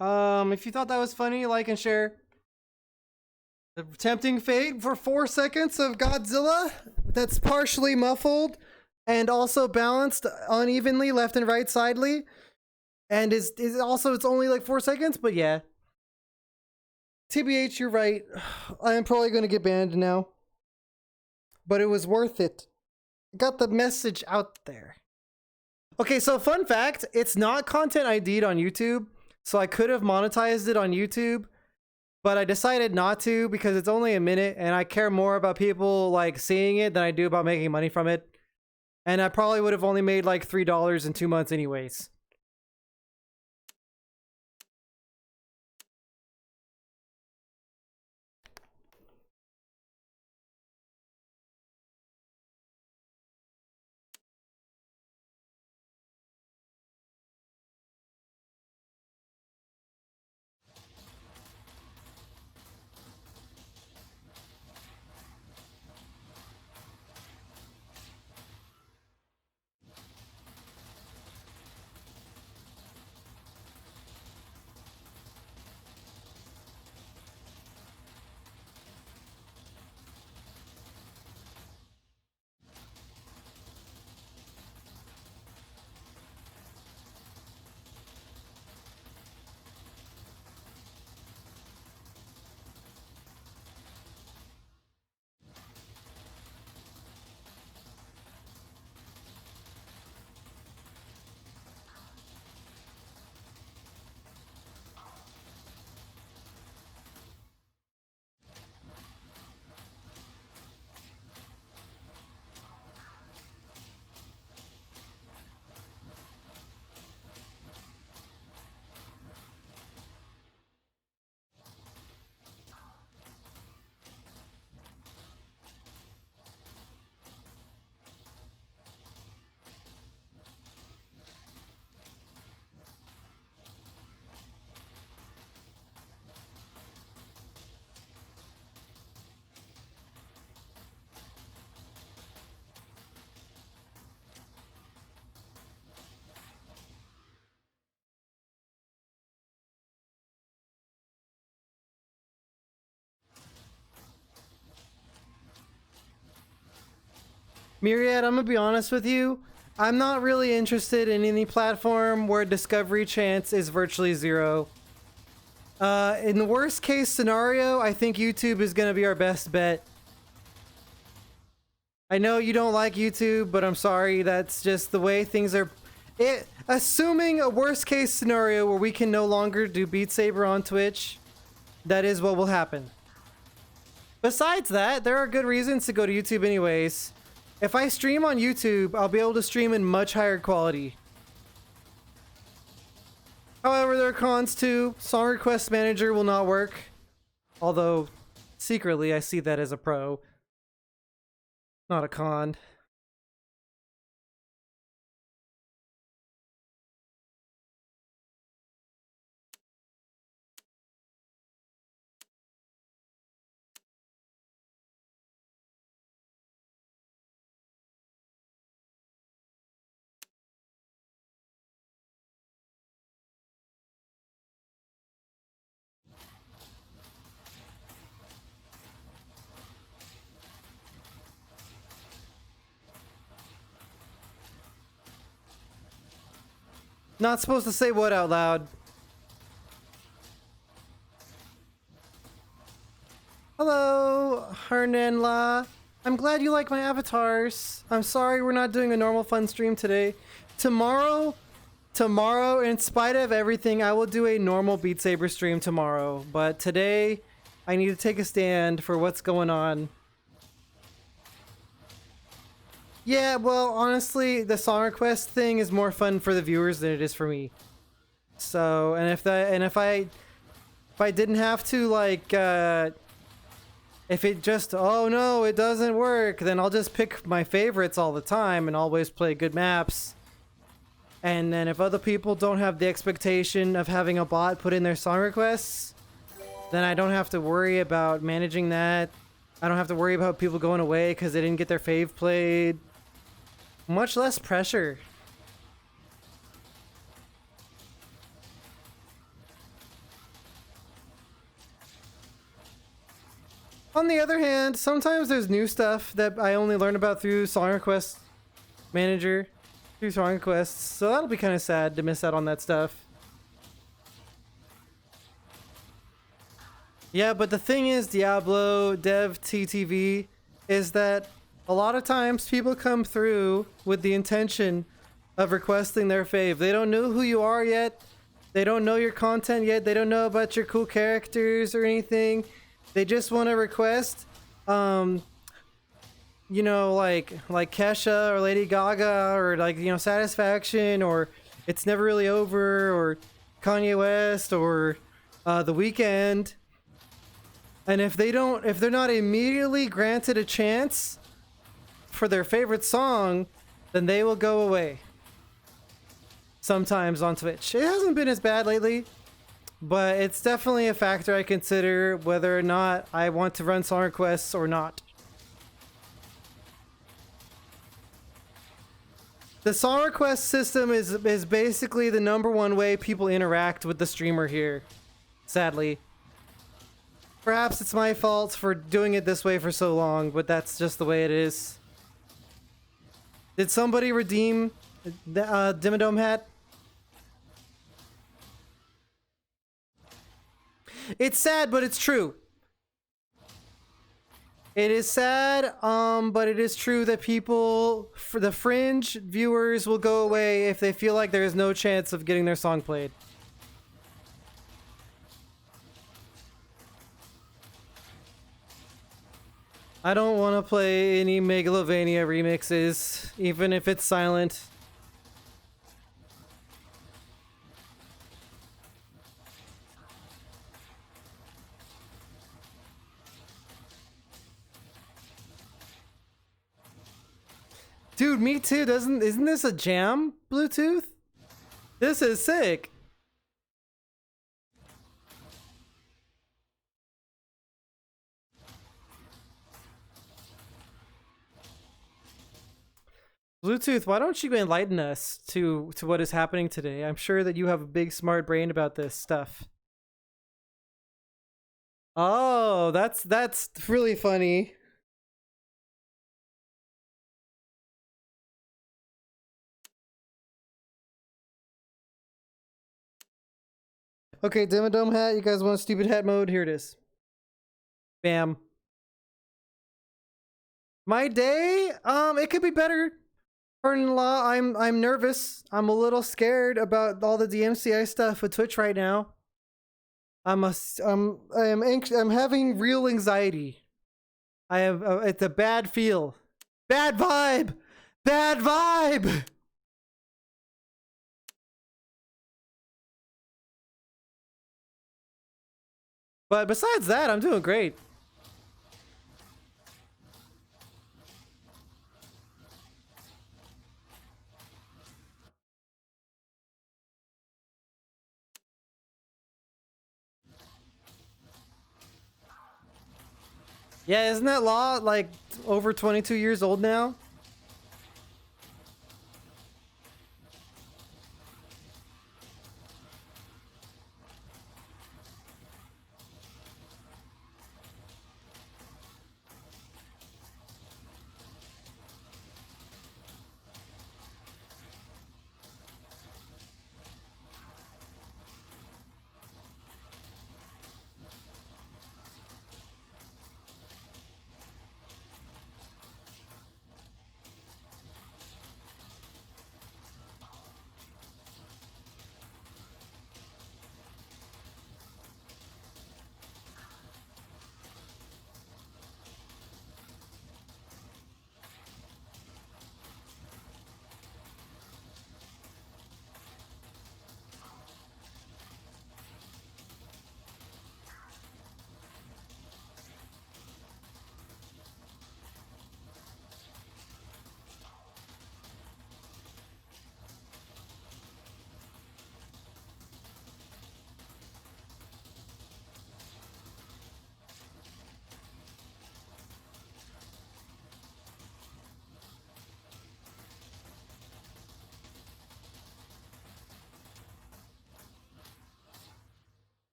If you thought that was funny, like and share. The tempting fate for 4 seconds of Godzilla that's partially muffled and also balanced unevenly left and right sidely. And is also, it's only like 4 seconds, but yeah. TBH, you're right. I am probably going to get banned now. But it was worth it. Got the message out there. Okay, so fun fact, it's not content ID'd on YouTube. So I could have monetized it on YouTube, but I decided not to because it's only a minute and I care more about people like seeing it than I do about making money from it. And I probably would have only made like $3 in 2 months anyways. Myriad, I'm gonna be honest with you. I'm not really interested in any platform where discovery chance is virtually zero. In the worst case scenario, I think YouTube is gonna be our best bet. I know you don't like YouTube, but I'm sorry, that's just the way things are. Assuming a worst case scenario where we can no longer do Beatsaber on Twitch, that is what will happen. Besides that, there are good reasons to go to YouTube anyways. If I stream on YouTube, I'll be able to stream in much higher quality. However, there are cons too. Song Request Manager will not work. Although, secretly, I see that as a pro. Not a con. Not supposed to say what out loud. Hello, Hernanla. I'm glad you like my avatars. I'm sorry we're not doing a normal fun stream today. Tomorrow, in spite of everything, I will do a normal Beat Saber stream tomorrow. But today, I need to take a stand for what's going on. Yeah, well, honestly, the song request thing is more fun for the viewers than it is for me. So, and if I didn't have to, like, if it just, oh no, it doesn't work, then I'll just pick my favorites all the time and always play good maps. And then if other people don't have the expectation of having a bot put in their song requests, then I don't have to worry about managing that. I don't have to worry about people going away because they didn't get their fave played. Much less pressure. On the other hand, sometimes there's new stuff that I only learn about through Song Request Manager, through Song Requests, so that'll be kind of sad to miss out on that stuff. Yeah, but the thing is, Diablo, Dev, TTV, is that a lot of times people come through with the intention of requesting their fave. They don't know who you are yet. They don't know your content yet. They don't know about your cool characters or anything. They just want to request, you know, like Kesha or Lady Gaga or like, you know, Satisfaction or It's Never Really Over or Kanye West or The Weeknd. And if they're not immediately granted a chance for their favorite song, then they will go away. Sometimes on Twitch. It hasn't been as bad lately, but it's definitely a factor I consider whether or not I want to run song requests or not. The song request system is basically the #1 way people interact with the streamer here, sadly. Perhaps it's my fault for doing it this way for so long, but that's just the way it is. Did somebody redeem the Dimmadome hat? It's sad, but it's true. It is sad, but it is true that people, for the fringe viewers, will go away if they feel like there is no chance of getting their song played. I don't want to play any Megalovania remixes, even if it's silent. Dude, me too. Isn't this a jam Bluetooth? This is sick. Bluetooth, why don't you enlighten us to what is happening today? I'm sure that you have a big smart brain about this stuff. Oh, that's really funny. Okay, Dimmadome hat. You guys want stupid hat mode? Here it is. Bam. My day? It could be better. Pardon-in-law, I'm nervous. I'm a little scared about all the DMCA stuff with Twitch right now. I am anxious. I'm having real anxiety. I have it's a bad feel. Bad vibe. Bad vibe. But besides that, I'm doing great. Yeah, isn't that law like over 22 years old now?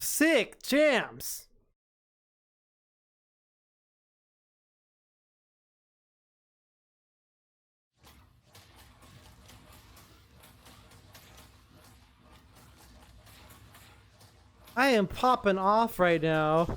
Sick jams. I am popping off right now.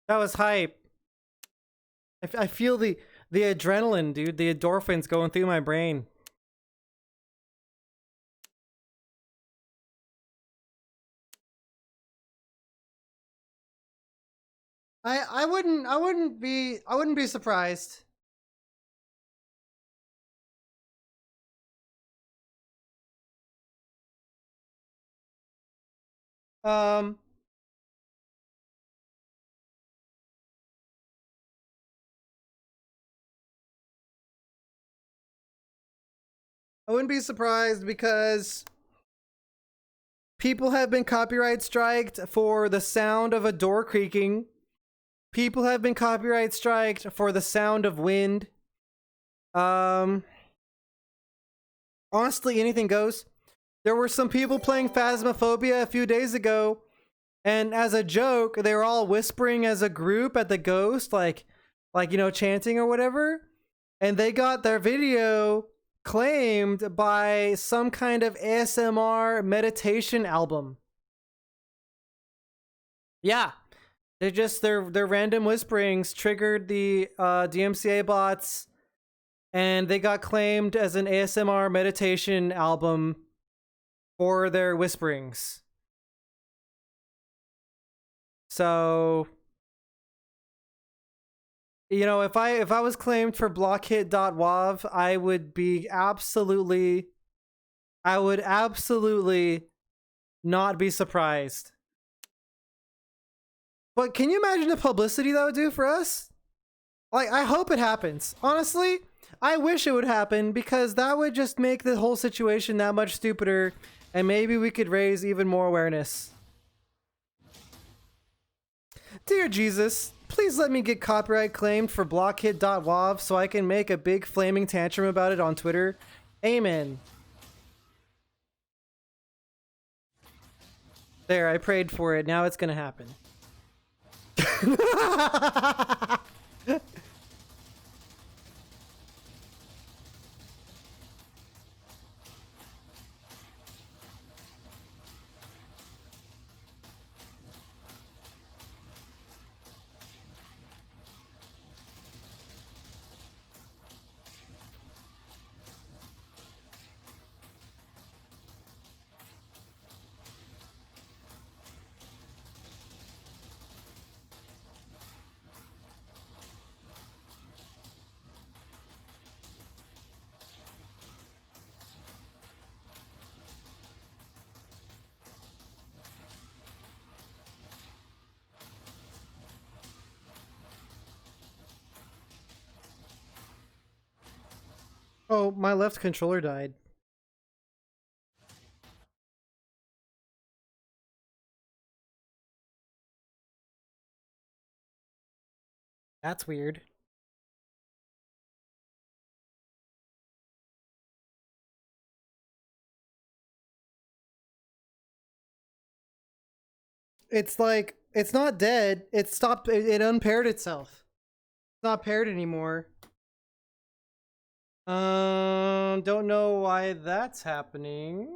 That was hype. I feel the adrenaline, dude. The endorphins going through my brain. I wouldn't be surprised. Um I wouldn't be surprised because people have been copyright striked for the sound of a door creaking. People have been copyright striked for the sound of wind. Honestly, anything goes. There were some people playing Phasmophobia a few days ago, and as a joke, they were all whispering as a group at the ghost, like you know, chanting or whatever. And they got their video claimed by some kind of ASMR meditation album. Yeah. They're just their random whisperings triggered the DMCA bots and they got claimed as an ASMR meditation album for their whisperings. So, you know, if I was claimed for blockhit.wav, I would absolutely not be surprised. But can you imagine the publicity that would do for us? Like, I hope it happens. Honestly, I wish it would happen, because that would just make the whole situation that much stupider, and maybe we could raise even more awareness. Dear Jesus, please let me get copyright claimed for blockhit.wav so I can make a big flaming tantrum about it on Twitter. Amen. There, I prayed for it. Now it's gonna happen. Oh, my left controller died. That's weird. It's like, it's not dead. It stopped, it unpaired itself. It's not paired anymore. Don't know why that's happening.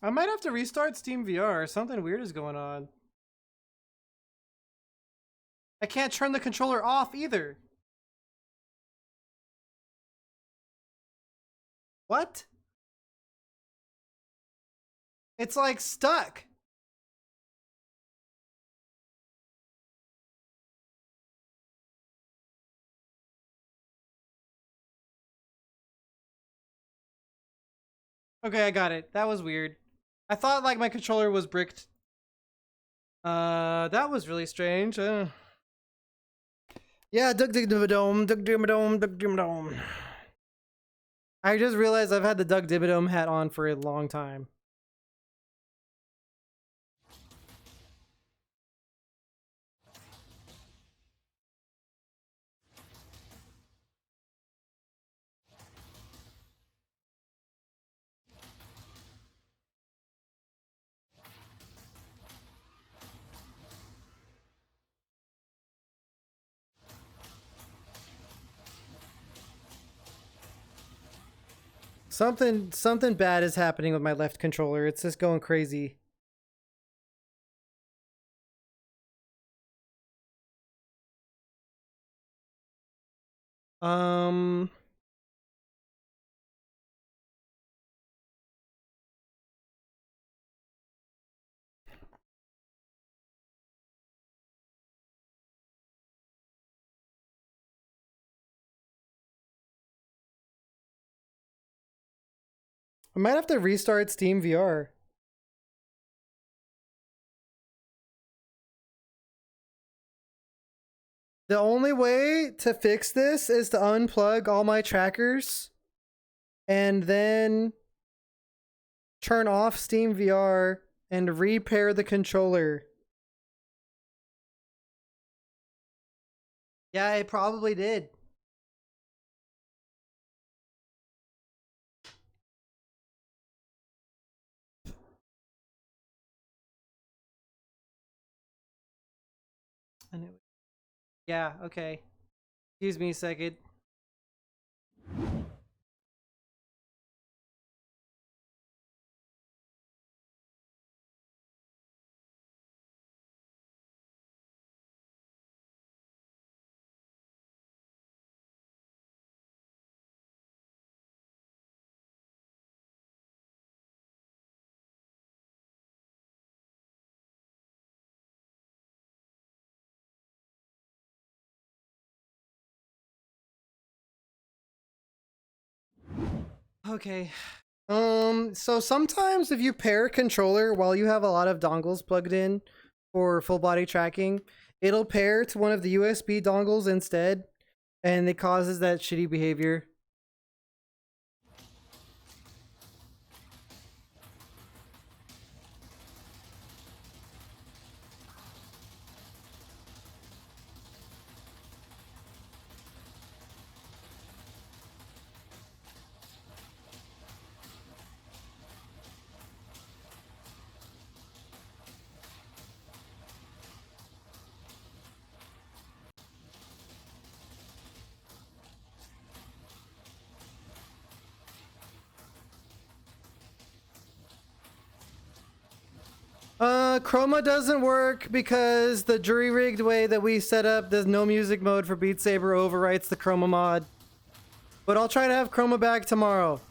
I might have to restart Steam VR. Something weird is going on. I can't turn the controller off either. What? It's like stuck. Okay, I got it. That was weird. I thought like my controller was bricked. That was really strange. Yeah, Dug Dimmadome, Dug Dimmadome, Dug Dimmadome. I just realized I've had the Doug Dimmadome hat on for a long time. Something bad is happening with my left controller. It's just going crazy. Um I might have to restart Steam VR. The only way to fix this is to unplug all my trackers and then turn off Steam VR and repair the controller. Yeah, it probably did. Yeah, okay. Excuse me a second. Okay. So sometimes if you pair a controller while you have a lot of dongles plugged in for full body tracking, it'll pair to one of the USB dongles instead, and it causes that shitty behavior. Chroma doesn't work because the jury-rigged way that we set up there's no music mode for Beatsaber overwrites the Chroma mod. But I'll try to have Chroma back tomorrow.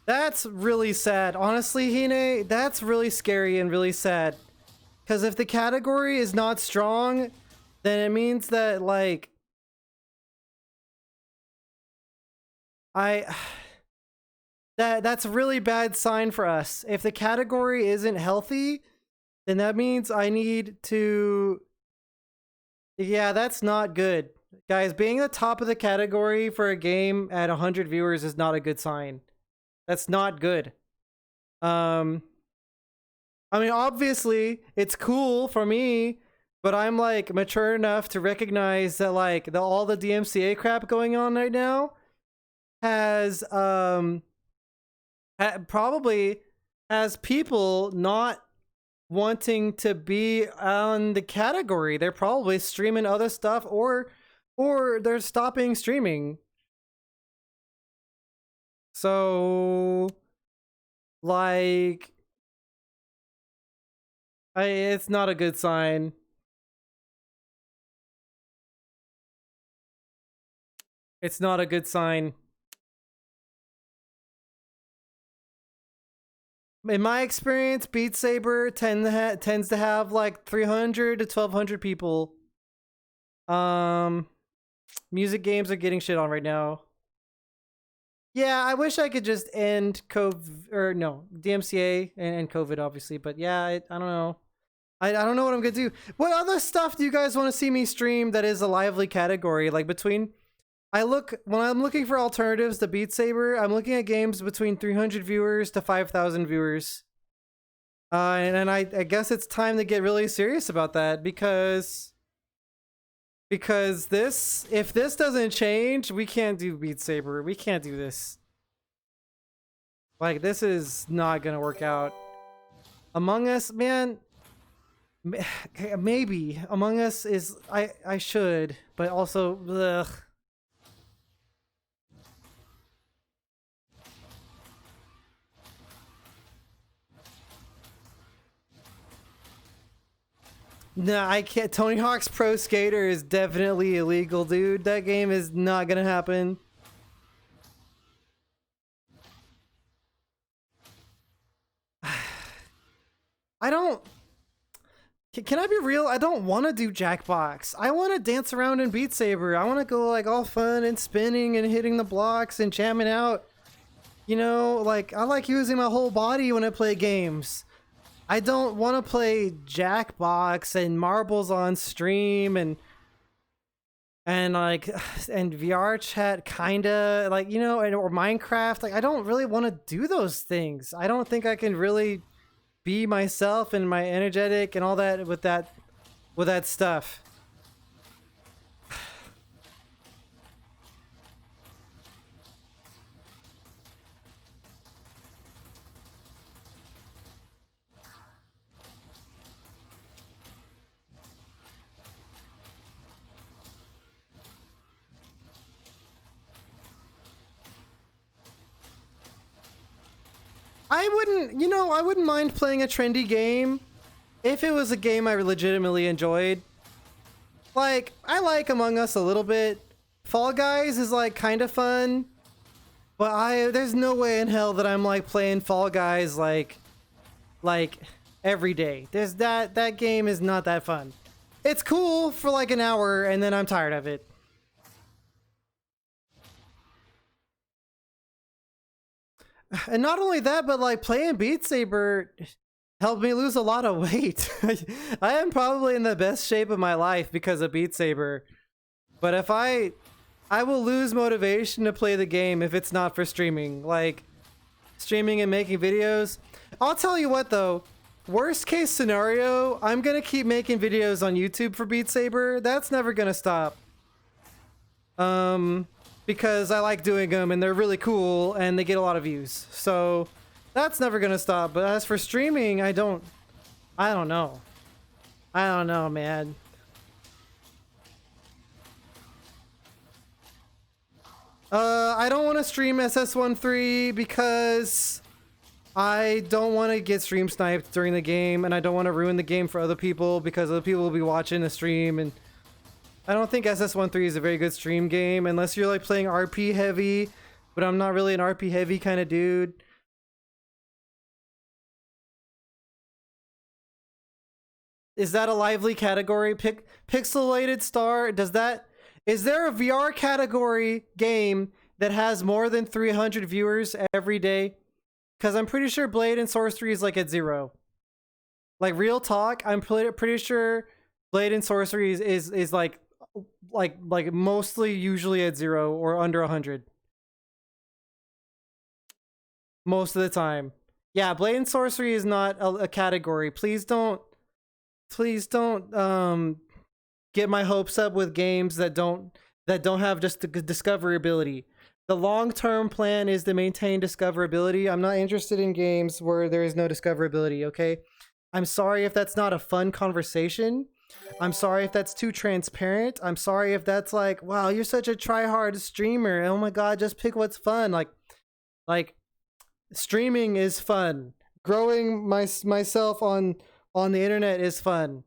That's really sad. Honestly, Hine, that's really scary and really sad. Because if the category is not strong, then it means that, like... That's a really bad sign for us. If the category isn't healthy, then that means I need to... Yeah, that's not good. Guys, being the top of the category for a game at 100 viewers is not a good sign. That's not good. I mean, obviously, it's cool for me, but I'm, like, mature enough to recognize that, like, all the DMCA crap going on right now has, probably has people not wanting to be on the category. They're probably streaming other stuff or they're stopping streaming. So like it's not a good sign. It's not a good sign. In my experience, Beatsaber tends to have like 300 to 1,200 people. Music games are getting shit on right now. Yeah, I wish I could just end COVID, or no, DMCA and COVID, obviously. But yeah, I don't know. I don't know what I'm gonna do. What other stuff do you guys want to see me stream that is a lively category? Like between... when I'm looking for alternatives to Beat Saber, I'm looking at games between 300 viewers to 5,000 viewers. And I guess it's time to get really serious about that because if this doesn't change, we can't do Beat Saber. We can't do this. Like, this is not gonna work out. Among Us, man, maybe. Among Us is, I should, but also, ugh. No, I can't. Tony Hawk's Pro Skater is definitely illegal, dude. That game is not gonna happen. I don't... Can I be real? I don't want to do Jackbox. I want to dance around in Beat Saber. I want to go like all fun and spinning and hitting the blocks and jamming out. You know, like I like using my whole body when I play games. I don't want to play Jackbox and marbles on stream and like and VR chat kinda like, you know, or Minecraft. Like I don't really want to do those things. I don't think I can really be myself and my energetic and all that with that stuff. I wouldn't mind playing a trendy game if it was a game I legitimately enjoyed. Like, I like Among Us a little bit. Fall Guys is like kind of fun, but there's no way in hell that I'm like playing Fall Guys like every day. That game is not that fun. It's cool for like an hour, and then I'm tired of it. And not only that, but like playing Beatsaber helped me lose a lot of weight. I am probably in the best shape of my life because of Beatsaber. But if I will lose motivation to play the game if it's not for streaming. Like streaming and making videos. I'll tell you what though, worst case scenario, I'm gonna keep making videos on YouTube for Beat Saber. That's never gonna stop. Because I like doing them and they're really cool and they get a lot of views. So that's never gonna stop. But as for streaming, I don't know. I don't know, man. I don't want to stream SS13 because I don't want to get stream sniped during the game, and I don't want to ruin the game for other people because other people will be watching the stream, and I don't think SS13 is a very good stream game unless you're like playing RP heavy, but I'm not really an RP heavy kind of dude. Is that a lively category? Pixelated Star, is there a VR category game that has more than 300 viewers every day? Because I'm pretty sure Blade and Sorcery is like at 0. Like real talk, I'm pretty sure Blade and Sorcery is like mostly usually at 0 or under 100. Most of the time. Yeah, Blade and Sorcery is not a category. Please don't get my hopes up with games that don't have just the discoverability. The long-term plan is to maintain discoverability. I'm not interested in games where there is no discoverability, okay? I'm sorry if that's not a fun conversation. I'm sorry if that's too transparent. I'm sorry if that's like, wow, you're such a try-hard streamer. Oh my god, just pick what's fun. Like streaming is fun. Growing myself on the internet is fun.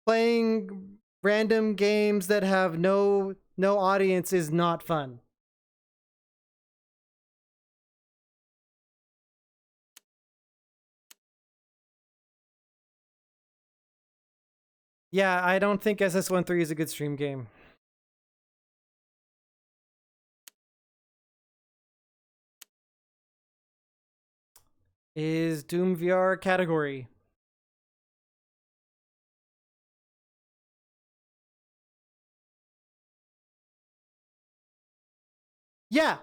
Playing random games that have no audience is not fun. Yeah, I don't think SS13 is a good stream game. Is Doom VR category? Yeah.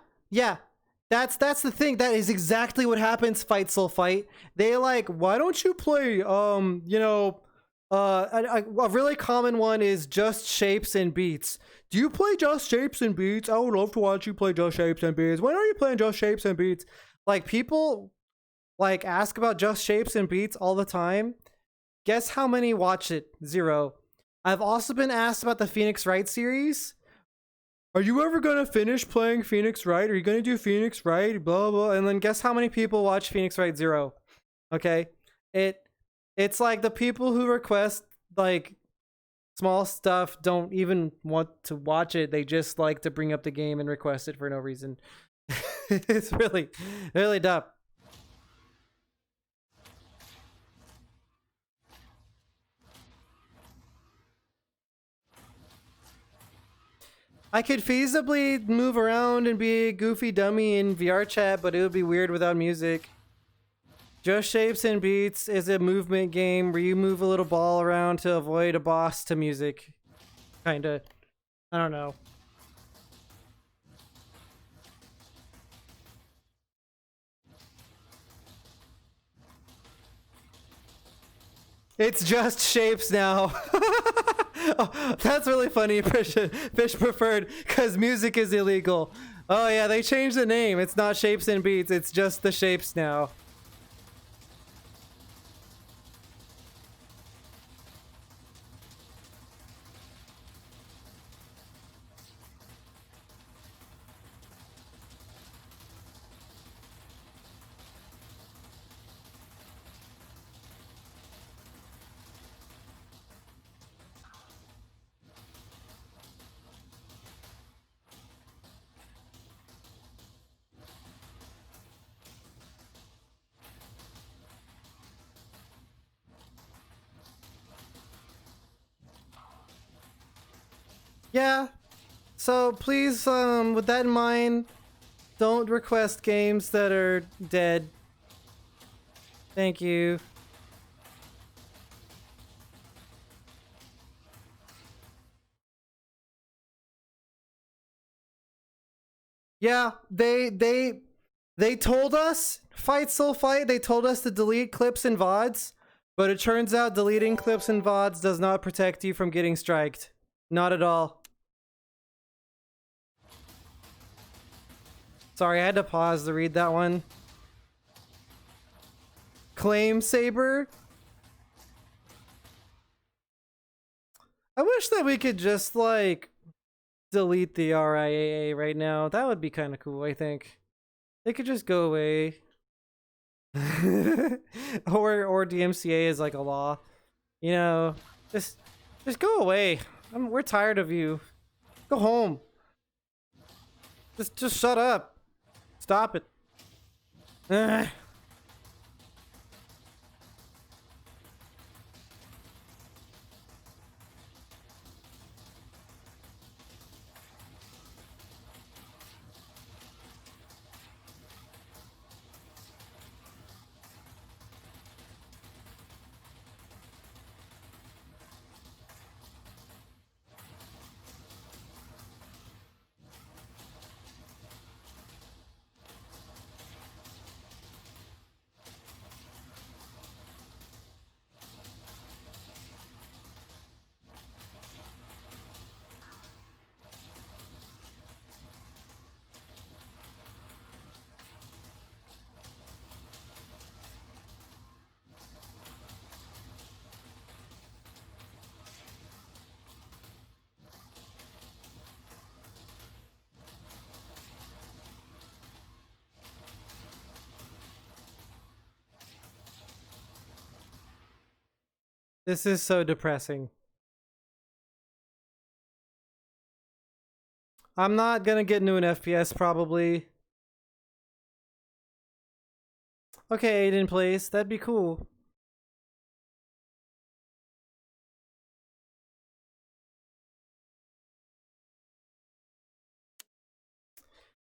That's the thing. That is exactly what happens. Fight Soul Fight. They like, why don't you play? A really common one is Just Shapes and Beats. Do you play Just Shapes and Beats? I would love to watch you play Just Shapes and Beats. When are you playing Just Shapes and Beats? Like people like ask about Just Shapes and Beats all the time. Guess how many watch it? 0. I've also been asked about the Phoenix Wright series. Are you ever gonna finish playing Phoenix Wright? Are you gonna do Phoenix Wright? Blah blah. And then guess how many people watch Phoenix Wright? 0. Okay, it's like the people who request like small stuff don't even want to watch it. They just like to bring up the game and request it for no reason. It's really dumb. I could feasibly move around and be a goofy dummy in VR chat, but it would be weird without music. Just Shapes and Beats is a movement game where you move a little ball around to avoid a boss to music. Kinda. I don't know. It's Just Shapes now. Oh, that's really funny. Fish preferred because music is illegal. Oh yeah, they changed the name. It's not Shapes and Beats. It's just the Shapes now. Yeah. So please, with that in mind, don't request games that are dead. Thank you. Yeah, they told us, Fight Soul Fight, they told us to delete clips and VODs, but it turns out deleting clips and VODs does not protect you from getting striked. Not at all. Sorry, I had to pause to read that one. Claim Saber. I wish that we could just, like, delete the RIAA right now. That would be kind of cool, I think. They could just go away. or DMCA is like a law. You know, just go away. We're tired of you. Go home. Just shut up. Stop it. Ugh. This is so depressing. I'm not gonna get into an FPS probably. Okay, Aiden plays. That'd be cool.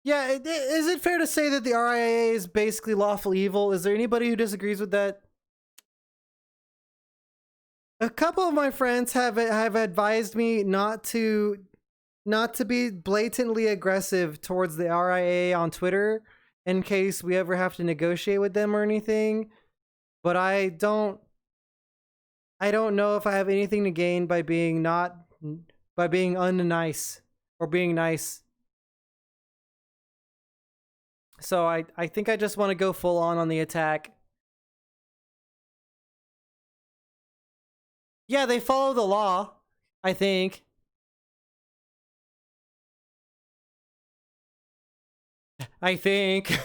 Yeah, is it fair to say that the RIAA is basically lawful evil? Is there anybody who disagrees with that? A couple of my friends have advised me not to be blatantly aggressive towards the RIAA on Twitter in case we ever have to negotiate with them or anything. But I don't know if I have anything to gain by being unnice or being nice. So I think I just want to go full on the attack. Yeah, they follow the law, I think. I think.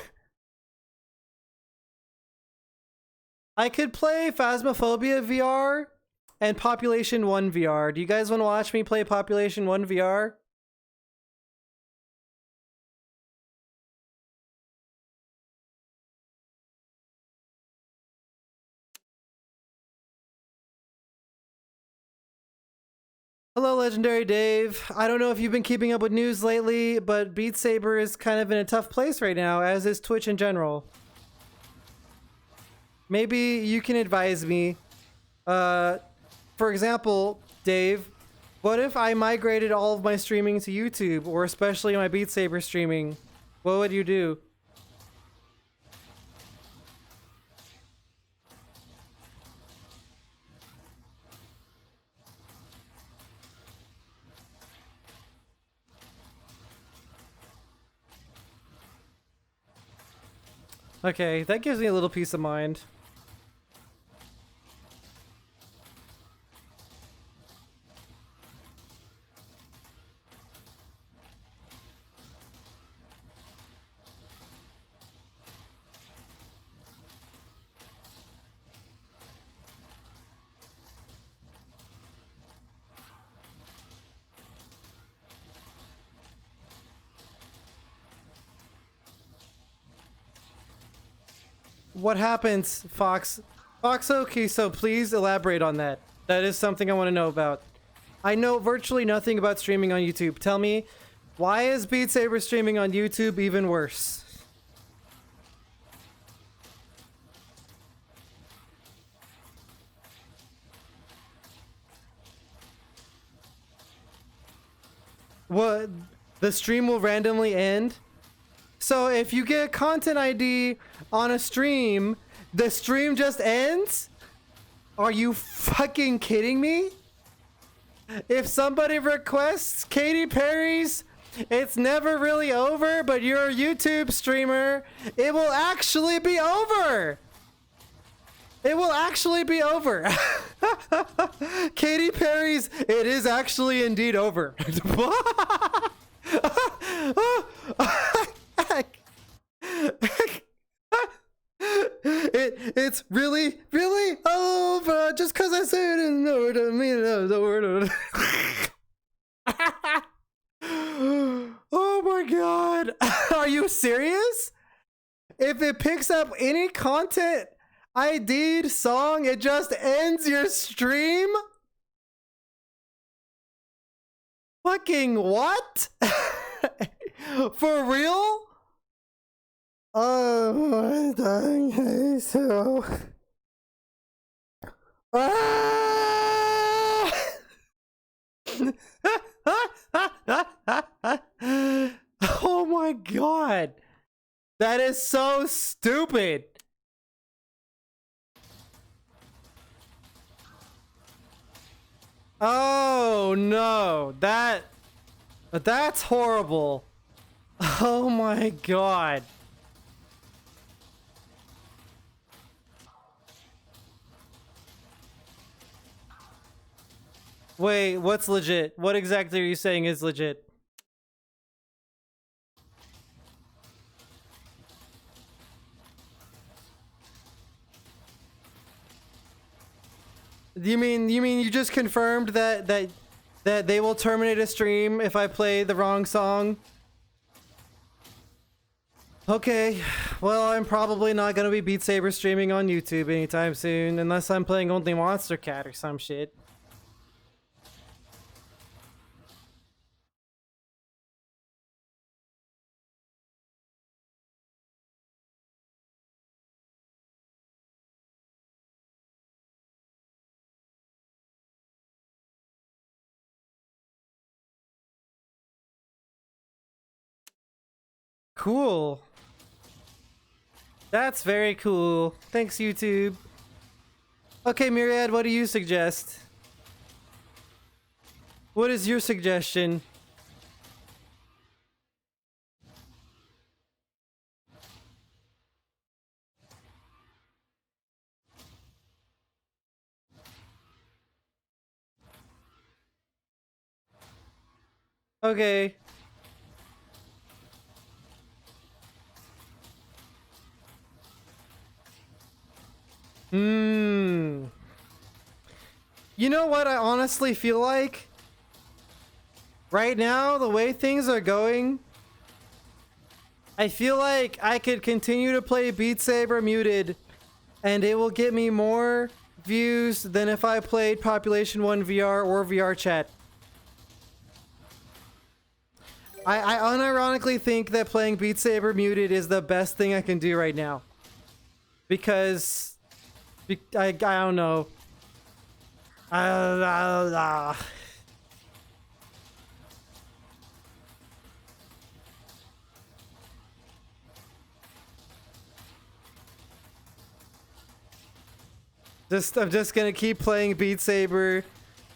I could play Phasmophobia VR and Population 1 VR. Do you guys want to watch me play Population 1 VR? Hello, Legendary Dave. I don't know if you've been keeping up with news lately, but Beatsaber is kind of in a tough place right now, as is Twitch in general. Maybe you can advise me. For example, Dave, what if I migrated all of my streaming to YouTube, or especially my Beatsaber streaming? What would you do? Okay, that gives me a little peace of mind. What happens, Fox? Fox, okay, so please elaborate on that. That is something I want to know about. I know virtually nothing about streaming on YouTube. Tell me, why is Beatsaber streaming on YouTube even worse? What? The stream will randomly end? So if you get a content ID on a stream, the stream just ends? Are you fucking kidding me? If somebody requests Katy Perry's "It's Never Really Over," but you're a YouTube streamer, it will actually be over! It will actually be over. Katy Perry's "It Is Actually Indeed Over." It's really over. Just cause I said it in the word doesn't mean it was the word. Oh my god. Are you serious? If it picks up any content ID song, it just ends your stream? Fucking what? For real? Oh, my so. Ah! Oh my god. That is so stupid. Oh no. That's horrible. Oh my god. Wait, what's legit? What exactly are you saying is legit? You mean you just confirmed that they will terminate a stream if I play the wrong song? Okay, well, I'm probably not gonna be Beat Saber streaming on YouTube anytime soon, unless I'm playing only Monster Cat or some shit. Cool. That's very cool. Thanks, YouTube. Okay, Myriad, what do you suggest? What is your suggestion? Okay. You know what I honestly feel like? Right now, the way things are going, I feel like I could continue to play Beat Saber muted, and it will get me more views than if I played Population 1 VR or VR chat. I unironically think that playing Beat Saber muted is the best thing I can do right now. Because I don't know. I'm just gonna keep playing Beat Saber,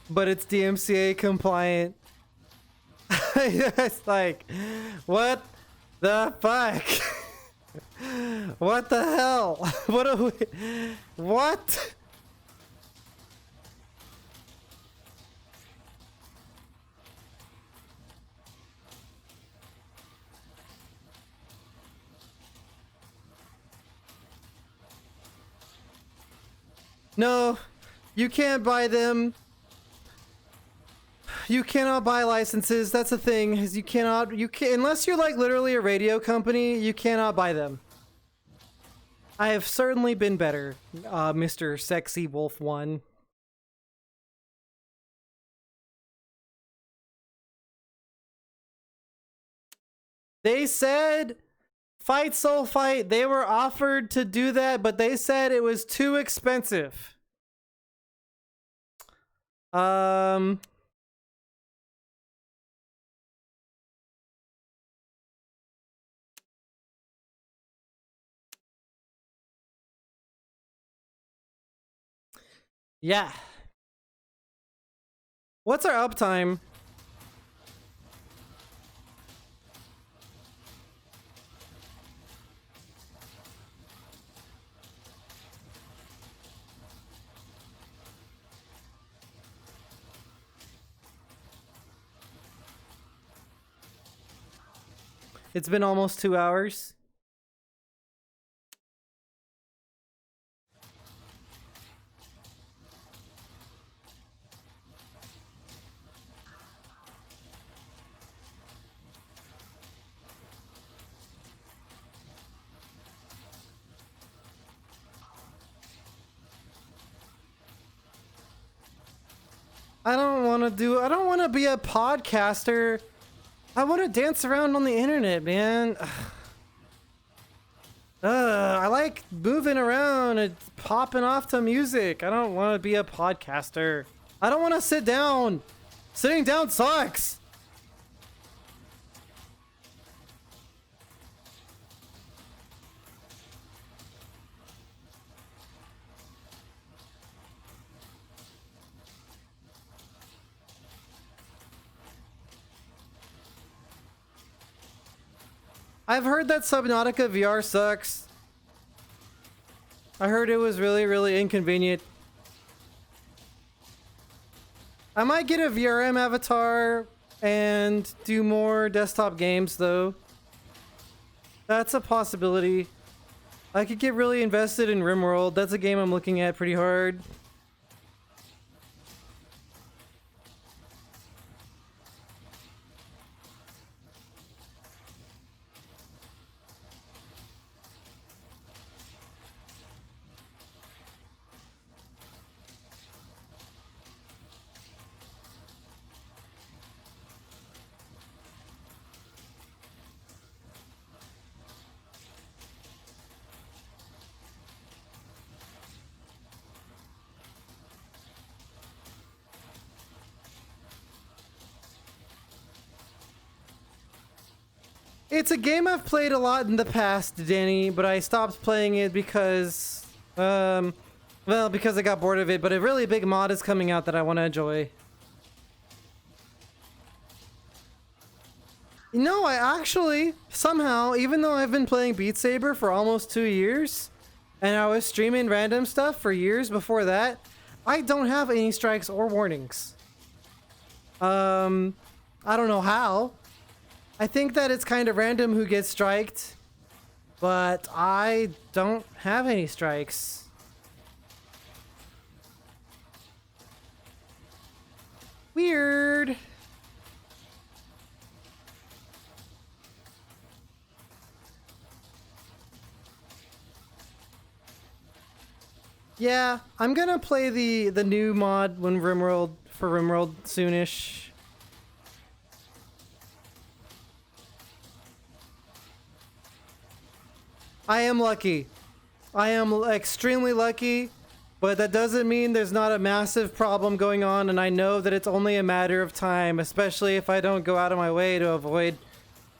but it's DMCA compliant. It's like, what the fuck? What the hell? What are we? What? No, you can't buy them. You cannot buy licenses. That's the thing. Is you can unless you're like literally a radio company, you cannot buy them. I have certainly been better, Mr. Sexy Wolf 1. They said Fight Soul Fight, they were offered to do that, but they said it was too expensive. Yeah. What's our uptime? It's been almost 2 hours. I don't want to be a podcaster. I want to dance around on the internet, man. I like moving around and popping off to music. I don't want to be a podcaster. I don't want to sit down. Sitting down sucks. I've heard that Subnautica VR sucks. I heard it was really, really inconvenient. I might get a VRM avatar and do more desktop games, though. That's a possibility. I could get really invested in RimWorld. That's a game I'm looking at pretty hard. It's a game I've played a lot in the past, Danny, but I stopped playing it because, well, because I got bored of it, but a really big mod is coming out that I want to enjoy. No, I actually, somehow, even though I've been playing Beatsaber for almost 2 years, and I was streaming random stuff for years before that, I don't have any strikes or warnings. I don't know how. I think that it's kind of random who gets striked, but I don't have any strikes. Weird. Yeah, I'm gonna play the new mod when RimWorld soonish. I am lucky. I am extremely lucky, but that doesn't mean there's not a massive problem going on, and I know that it's only a matter of time, especially if I don't go out of my way to avoid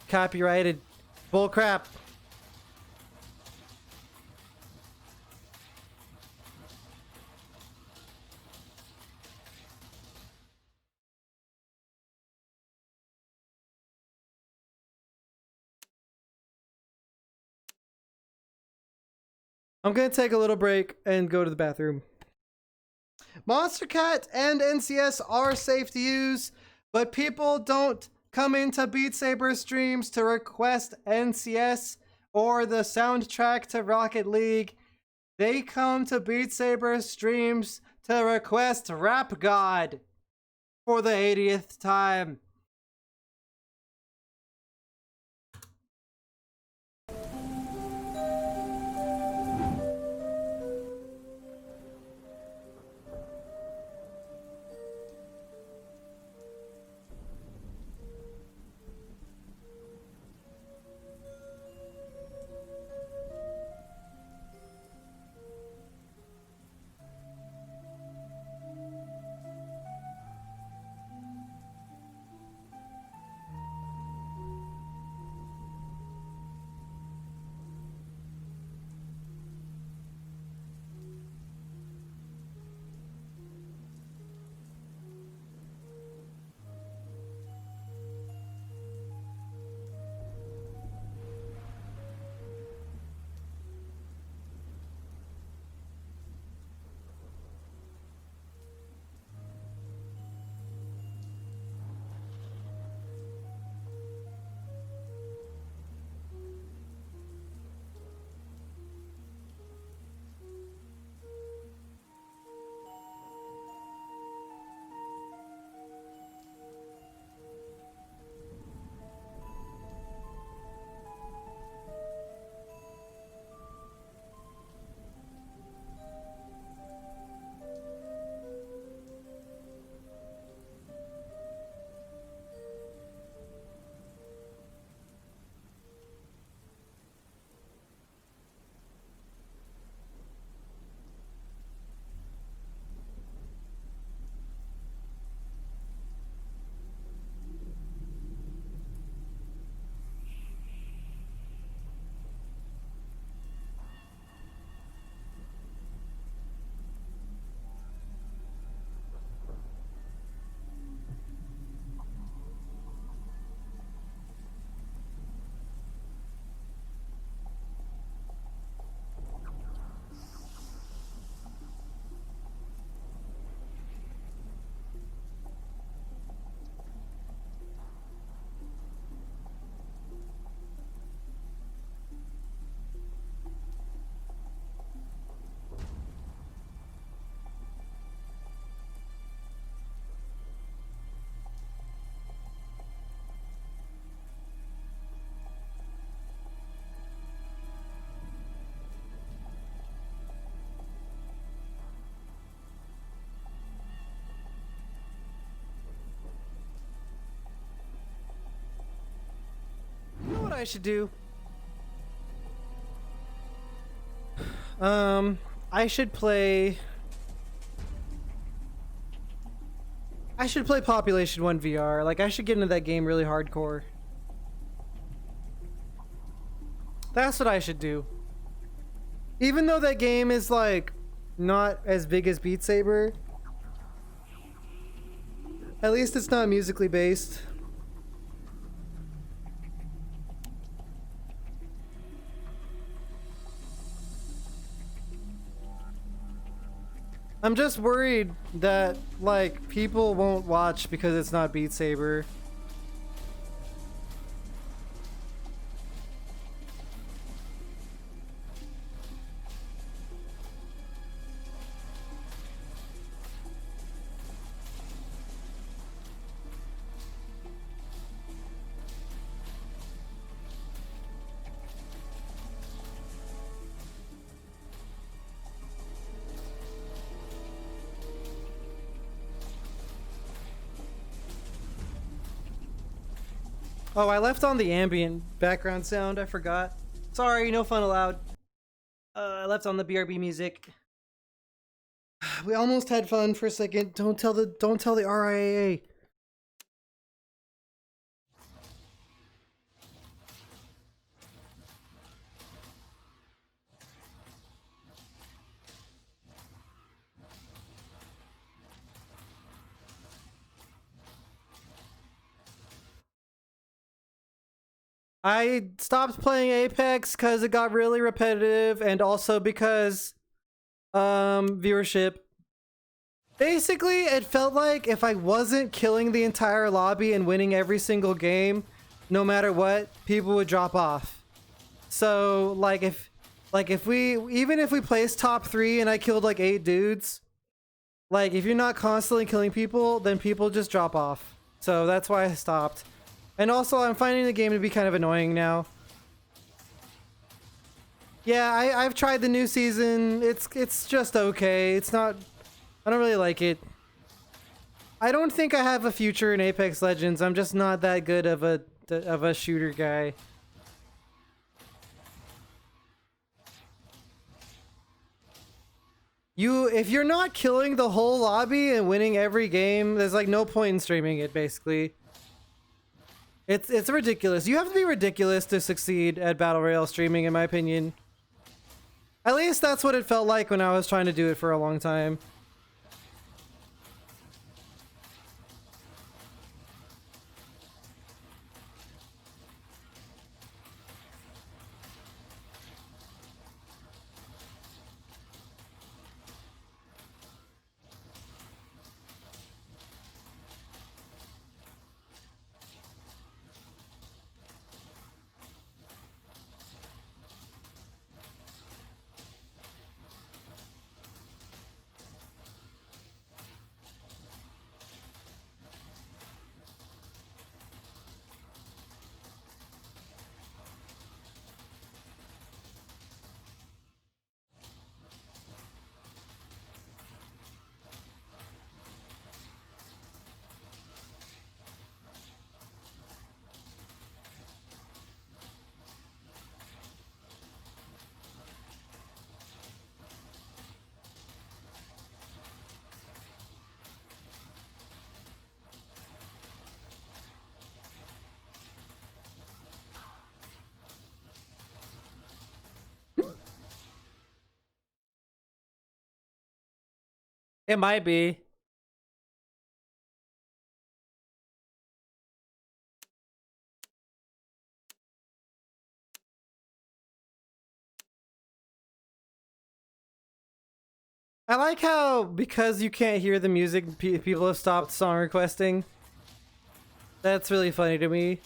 copyrighted bullcrap. I'm gonna take a little break and go to the bathroom. Monster Cat and NCS are safe to use, but people don't come into Beatsaber streams to request NCS or the soundtrack to Rocket League. They come to Beatsaber streams to request Rap God for the 80th time. I should do? I should play Population 1 VR. Like, I should get into that game really hardcore. That's what I should do. Even though that game is, like, not as big as Beatsaber, at least it's not musically based. I'm just worried that, like, people won't watch because it's not Beat Saber. Oh, I left on the ambient background sound. I forgot. Sorry, no fun allowed. I left on the BRB music. We almost had fun for a second. Don't tell the RIAA. I stopped playing Apex because it got really repetitive, and also because viewership. Basically, it felt like if I wasn't killing the entire lobby and winning every single game, no matter what, people would drop off. So, like, if we placed top 3 and I killed like 8 dudes, like, if you're not constantly killing people, then people just drop off. So that's why I stopped. And also, I'm finding the game to be kind of annoying now. Yeah, I've tried the new season. It's just okay. It's not... I don't really like it. I don't think I have a future in Apex Legends. I'm just not that good of a shooter guy. If you're not killing the whole lobby and winning every game, there's like no point in streaming it, basically. It's ridiculous. You have to be ridiculous to succeed at Battle Royale streaming, in my opinion. At least that's what it felt like when I was trying to do it for a long time. It might be. I like how, because you can't hear the music, people have stopped song requesting. That's really funny to me.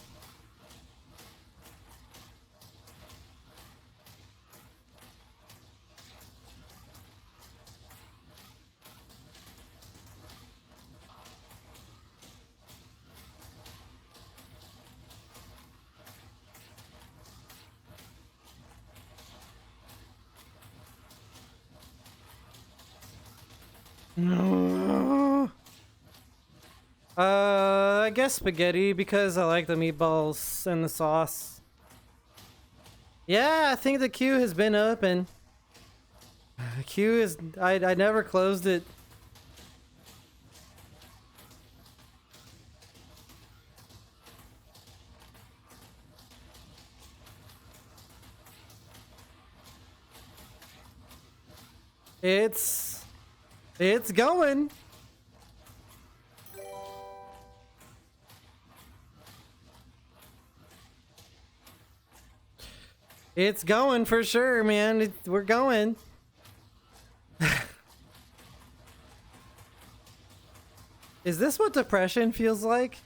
No. I guess spaghetti because I like the meatballs and the sauce. Yeah, I think the queue has been open. The queue is... I never closed it. It's going. It's going for sure, man. We're going. Is this what depression feels like?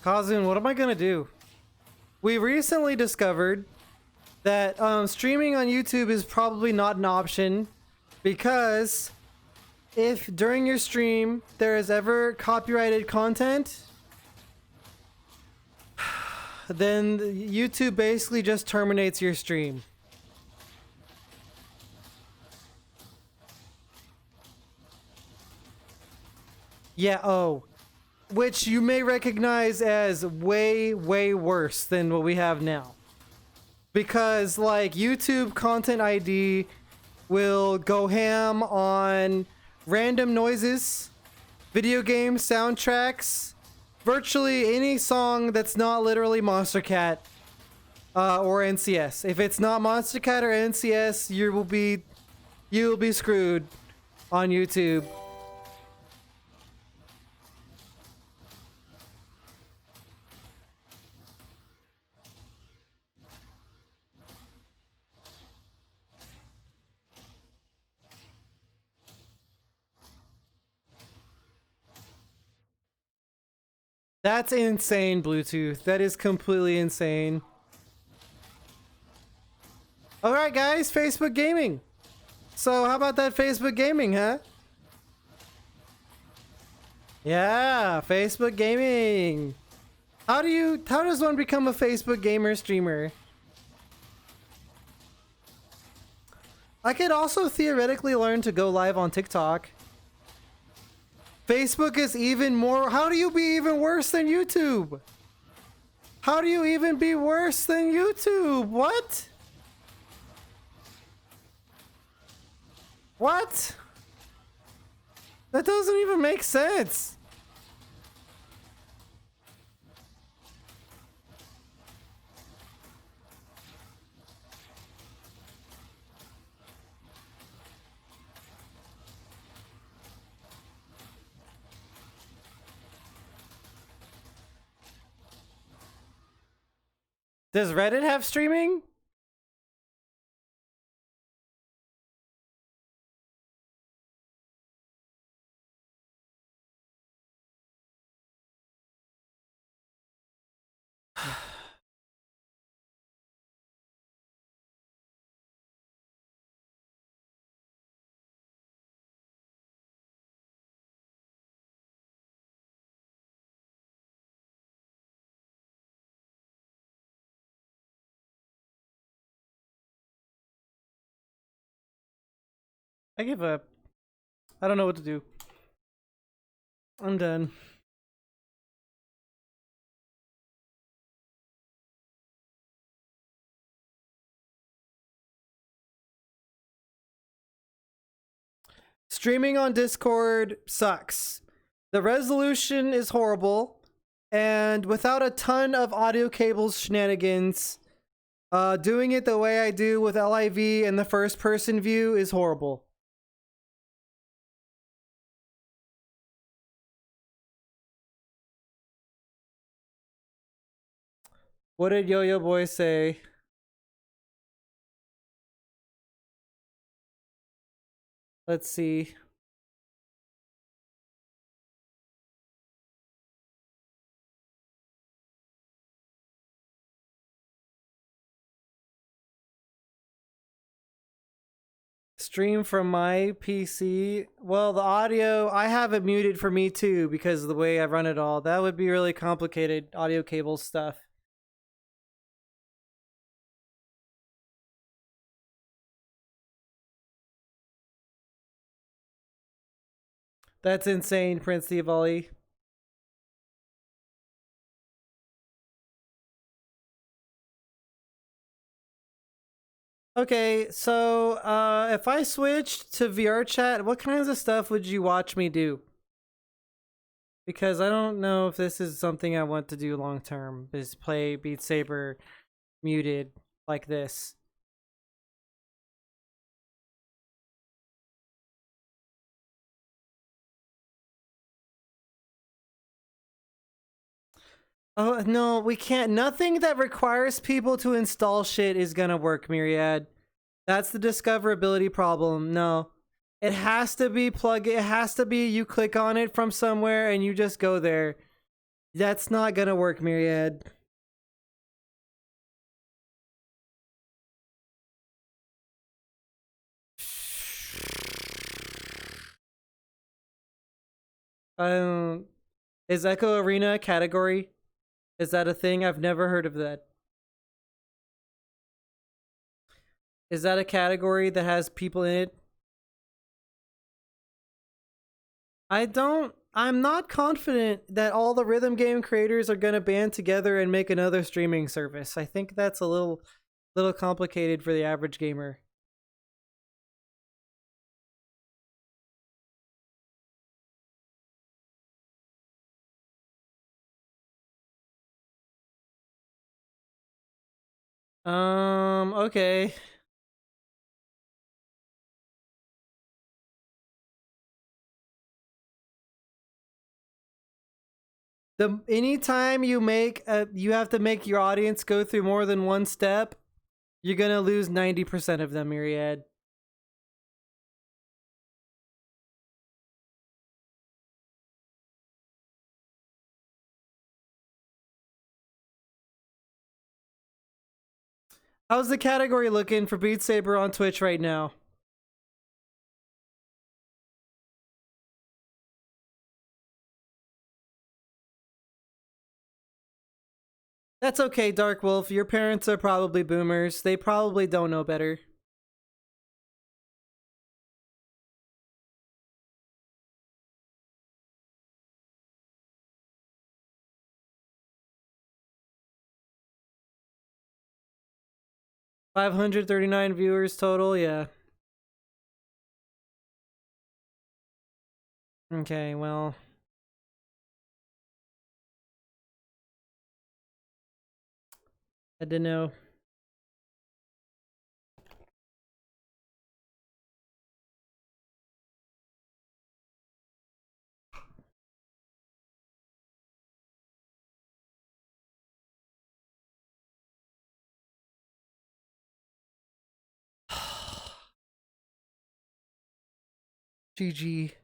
Kazun, what am I gonna do? We recently discovered that streaming on YouTube is probably not an option because if during your stream there is ever copyrighted content, then YouTube basically just terminates your stream. Yeah, oh. Which you may recognize as way, way worse than what we have now. Because, like, YouTube Content ID will go ham on random noises, video game soundtracks, virtually any song that's not literally Monster Cat or NCS. If it's not Monster Cat or NCS, you will be screwed on YouTube. That's insane, Bluetooth. That is completely insane. Alright guys, Facebook Gaming. So how about that Facebook Gaming, huh? Yeah, Facebook Gaming. How does one become a Facebook gamer streamer? I could also theoretically learn to go live on TikTok. Facebook is even more... How do you be even worse than YouTube? How do you even be worse than YouTube? What? What? That doesn't even make sense. Does Reddit have streaming? I give up. I don't know what to do. I'm done. Streaming on Discord sucks. The resolution is horrible, and without a ton of audio cables shenanigans, doing it the way I do with LIV and the first person view is horrible. What did Yo-Yo Boy say? Let's see. Stream from my PC. Well, the audio, I have it muted for me too because of the way I run it all. That would be really complicated audio cable stuff. That's insane, Prince Diavoli. Okay, so if I switched to VR chat, what kinds of stuff would you watch me do? Because I don't know if this is something I want to do long term, is play Beat Saber muted like this. Oh, no, we can't. Nothing that requires people to install shit is gonna work, Myriad. That's the discoverability problem. No. It has to be it has to be you click on it from somewhere and you just go there. That's not gonna work, Myriad. Is Echo Arena a category? Is that a thing? I've never heard of that. Is that a category that has people in it? I'm not confident that all the rhythm game creators are gonna band together and make another streaming service. I think that's a little complicated for the average gamer. Okay. Anytime you you have to make your audience go through more than one step, you're gonna lose 90% of them, Myriad. How's the category looking for Beat Saber on Twitch right now? That's okay, Dark Wolf. Your parents are probably boomers. They probably don't know better. $539 viewers total, yeah. Okay, well. I didn't know. GG.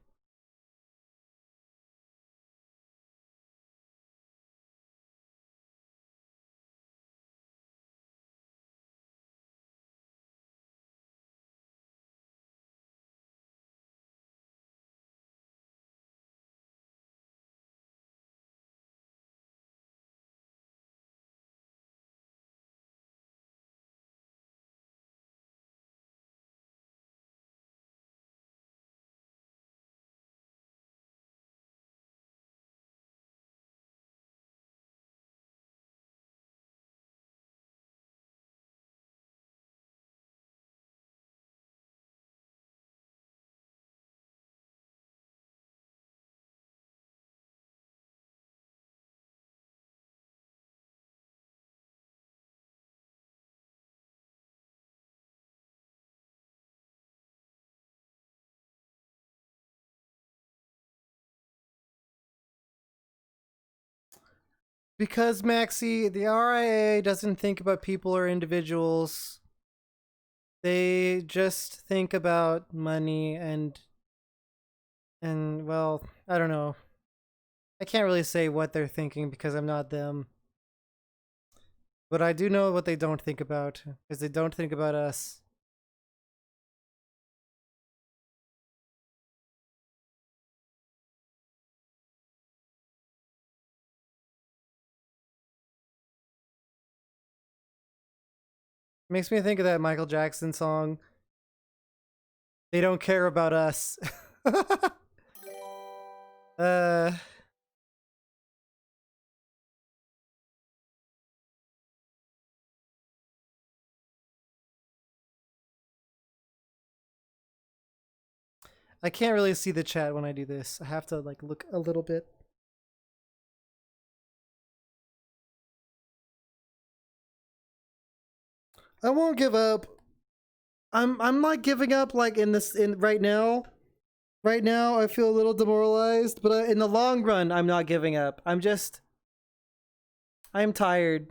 Because, Maxi, the RIA doesn't think about people or individuals. They just think about money and well, I don't know. I can't really say what they're thinking because I'm not them. But I do know what they don't think about, because they don't think about us. Makes me think of that Michael Jackson song. They don't care about us. uh. I can't really see the chat when I do this. I have to like look a little bit. I won't give up. I'm not giving up like in right now. Right now I feel a little demoralized, but in the long run I'm not giving up. I'm tired.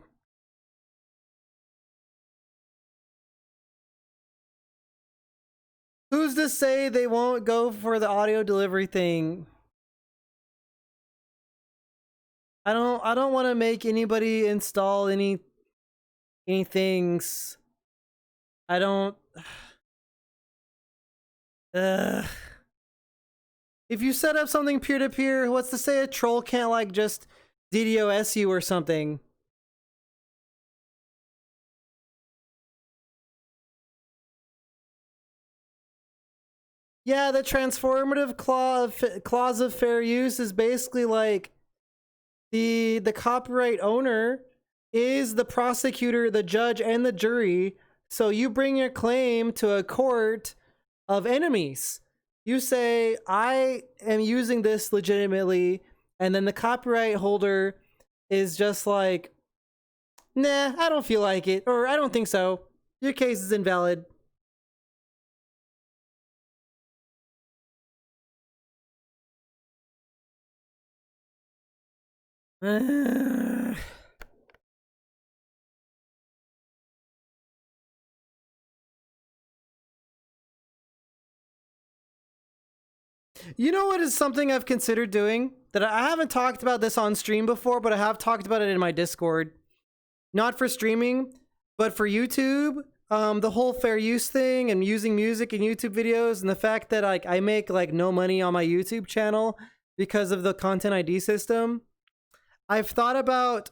Who's to say they won't go for the audio delivery thing? I don't want to make anybody install any things. I don't. If you set up something peer-to-peer, what's to say a troll can't like just DDoS you or something? Yeah, the transformative clause of fair use is basically like the copyright owner is the prosecutor, the judge, and the jury. So you bring your claim to a court of enemies. You say, I am using this legitimately, and then the copyright holder is just like, nah, I don't feel like it, or I don't think so. Your case is invalid. You know what is something I've considered doing? That I haven't talked about this on stream before, but I have talked about it in my Discord. Not for streaming, but for YouTube. The whole fair use thing and using music in YouTube videos, and the fact that like I make like no money on my YouTube channel because of the content ID system. I've thought about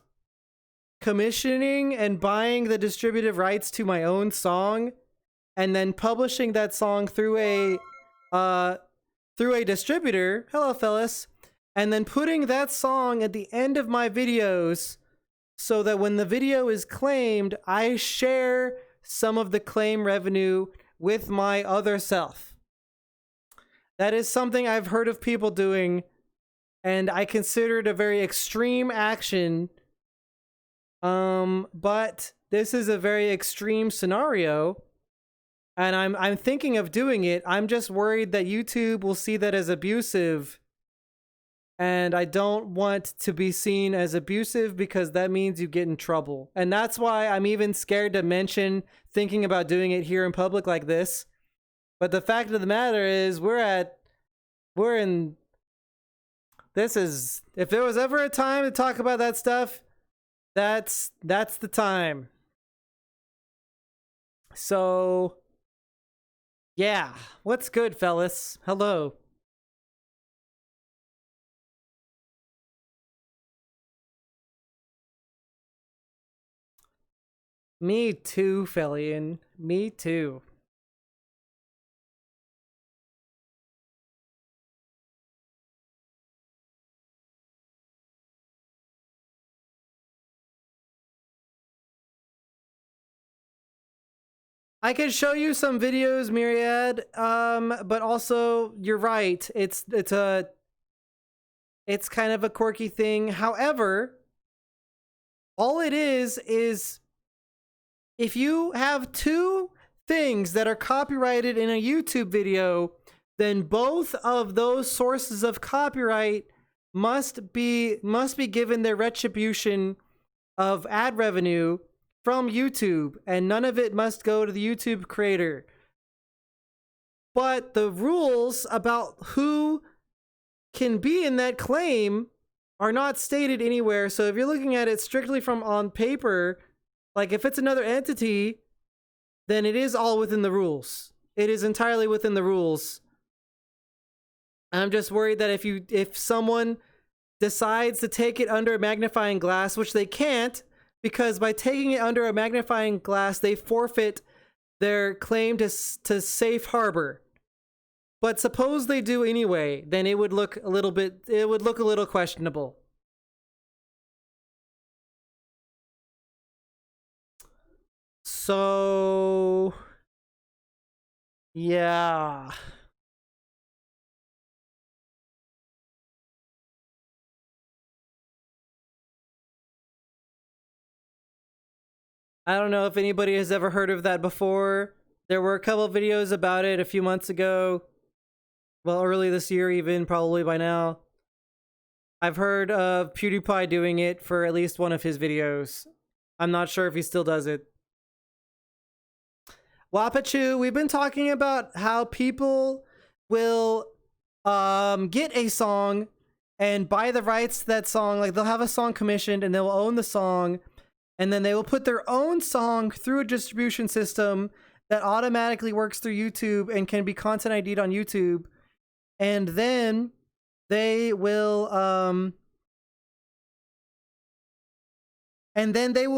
commissioning and buying the distributive rights to my own song and then publishing that song through a distributor. Hello, fellas. And then putting that song at the end of my videos so that when the video is claimed, I share some of the claim revenue with my other self. That is something I've heard of people doing, and I consider it a very extreme action. But this is a very extreme scenario, and I'm thinking of doing it. I'm just worried that YouTube will see that as abusive, and I don't want to be seen as abusive because that means you get in trouble. And that's why I'm even scared to mention thinking about doing it here in public like this. But the fact of the matter is if there was ever a time to talk about that stuff, that's the time. So yeah, what's good, fellas? Hello. Me too, Felian. Me too. I could show you some videos, Myriad, but also you're right. It's kind of a quirky thing. However, all it is if you have two things that are copyrighted in a YouTube video, then both of those sources of copyright must be given their retribution of ad revenue from YouTube, and none of it must go to the YouTube creator. But the rules about who can be in that claim are not stated anywhere. So if you're looking at it strictly from on paper, like if it's another entity, then it is all within the rules. It is entirely within the rules. I'm just worried that if someone decides to take it under a magnifying glass, which they can't, because by taking it under a magnifying glass, they forfeit their claim to safe harbor. But suppose they do anyway, then it would look a little questionable. So yeah. I don't know if anybody has ever heard of that before. There were a couple videos about it a few months ago. Well, early this year even, probably by now. I've heard of PewDiePie doing it for at least one of his videos. I'm not sure if he still does it. Wapachu, we've been talking about how people will get a song and buy the rights to that song. Like, they'll have a song commissioned and they'll own the song, and then they will put their own song through a distribution system that automatically works through YouTube and can be content ID'd on YouTube. And then they will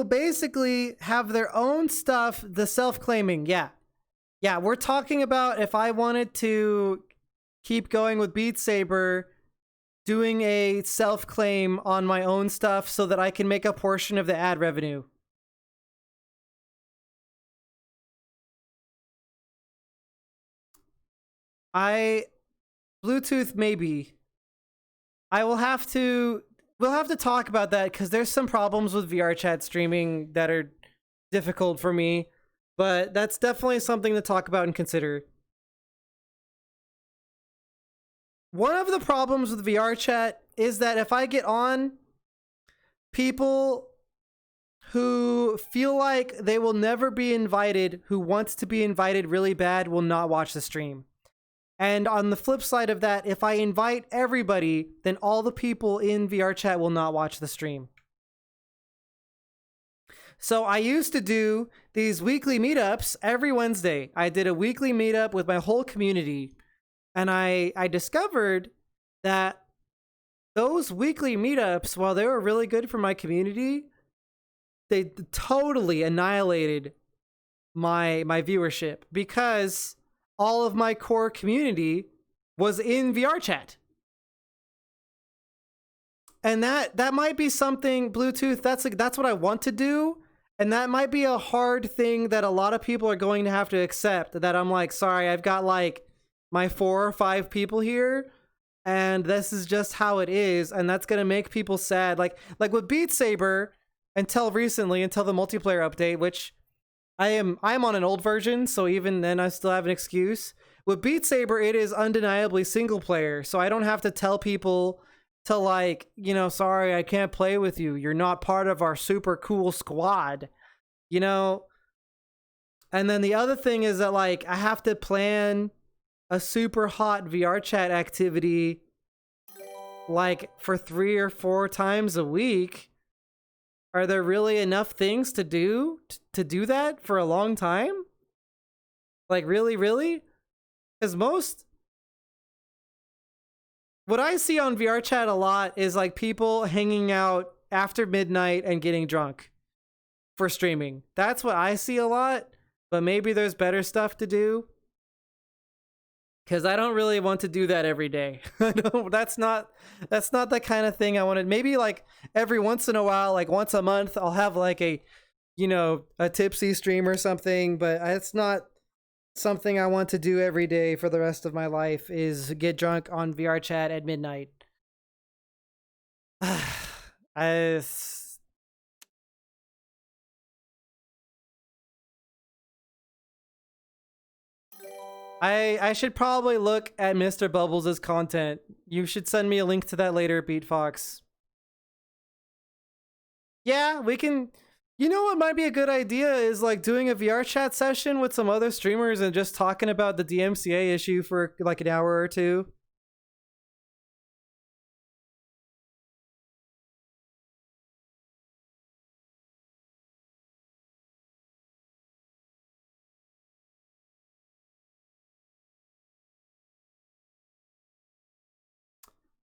basically have their own stuff, the self-claiming. Yeah, we're talking about if I wanted to keep going with Beatsaber, doing a self-claim on my own stuff so that I can make a portion of the ad revenue. Bluetooth, maybe. We'll have to talk about that because there's some problems with VR chat streaming that are difficult for me, but that's definitely something to talk about and consider. One of the problems with VR chat is that if I get on, people who feel like they will never be invited, who wants to be invited really bad, will not watch the stream. And on the flip side of that, if I invite everybody, then all the people in VR chat will not watch the stream. So I used to do these weekly meetups every Wednesday. I did a weekly meetup with my whole community. And I discovered that those weekly meetups, while they were really good for my community, they totally annihilated my viewership because all of my core community was in VR chat. And that might be something, Bluetooth, that's what I want to do. And that might be a hard thing that a lot of people are going to have to accept, that I'm like, sorry, I've got like my 4 or 5 people here, and this is just how it is, and that's gonna make people sad. Like with Beatsaber, until recently, until the multiplayer update, which I'm on an old version, so even then I still have an excuse. With Beatsaber, it is undeniably single player, so I don't have to tell people to like, you know, sorry, I can't play with you. You're not part of our super cool squad, you know? And then the other thing is that like I have to plan a super hot VR chat activity like for 3 or 4 times a week. Are there really enough things to do that for a long time? Like, really? Because what I see on VR chat a lot is like people hanging out after midnight and getting drunk for streaming. That's what I see a lot, but maybe there's better stuff to do. Because I don't really want to do that every day. That's not the kind of thing I wanted. Maybe like every once in a while, like once a month, I'll have like a, you know, a tipsy stream or something. But it's not something I want to do every day for the rest of my life, is get drunk on VR chat at midnight. I should probably look at Mr. Bubbles' content. You should send me a link to that later, BeatFox. Yeah, we can. You know what might be a good idea is like doing a VR chat session with some other streamers and just talking about the DMCA issue for like an hour or two.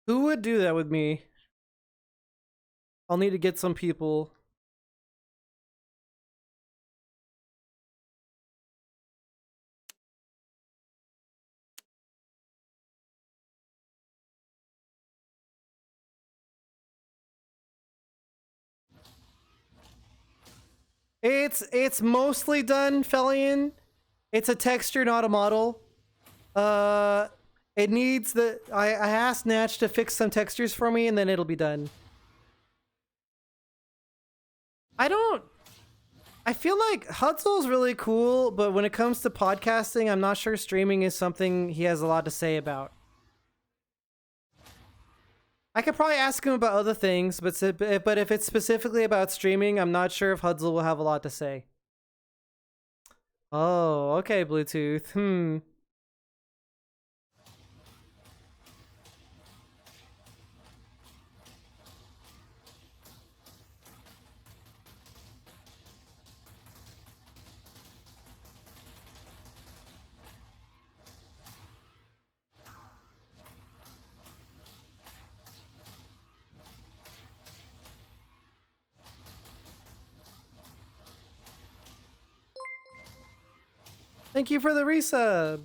Who would do that with me? I'll need to get some people. It's mostly done, Felian. It's a texture, not a model. It needs the... I asked Natch to fix some textures for me, and then it'll be done. I feel like Hudsel's really cool, but when it comes to podcasting, I'm not sure streaming is something he has a lot to say about. I could probably ask him about other things, but if it's specifically about streaming, I'm not sure if Hudsel will have a lot to say. Oh, okay, Bluetooth. Thank you for the resub.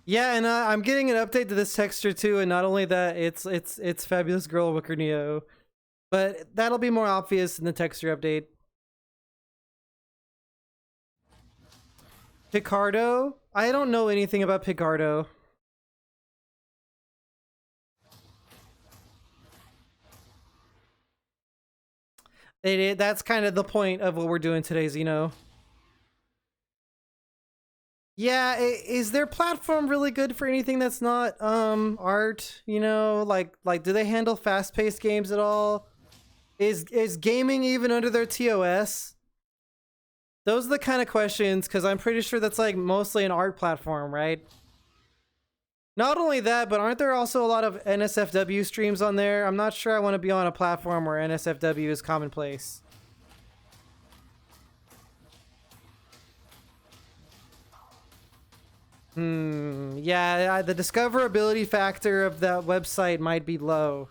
Yeah, and I'm getting an update to this texture too, and not only that, it's Fabulous Girl RitualNeo, but that'll be more obvious in the texture update. Picardo? I don't know anything about Picardo. That's kind of the point of what we're doing today, Zeno. Yeah, is their platform really good for anything that's not art? You know, like do they handle fast-paced games at all? Is gaming even under their TOS? Those are the kind of questions, because I'm pretty sure that's like mostly an art platform, right? Not only that, but aren't there also a lot of NSFW streams on there? I'm not sure I want to be on a platform where NSFW is commonplace. Yeah, the discoverability factor of that website might be low.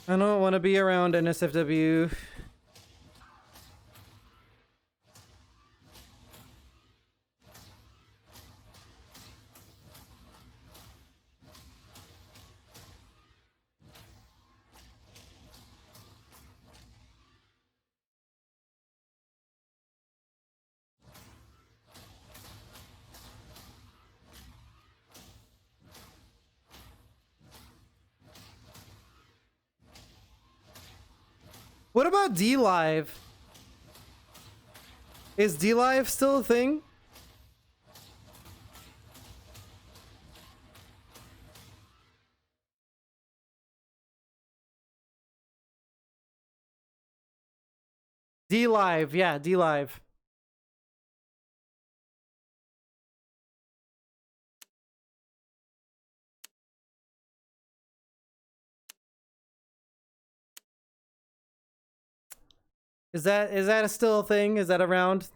I don't want to be around NSFW. What about D-Live? Is D-Live still a thing? D-Live, yeah, D-Live. Is that still a thing? Is that around?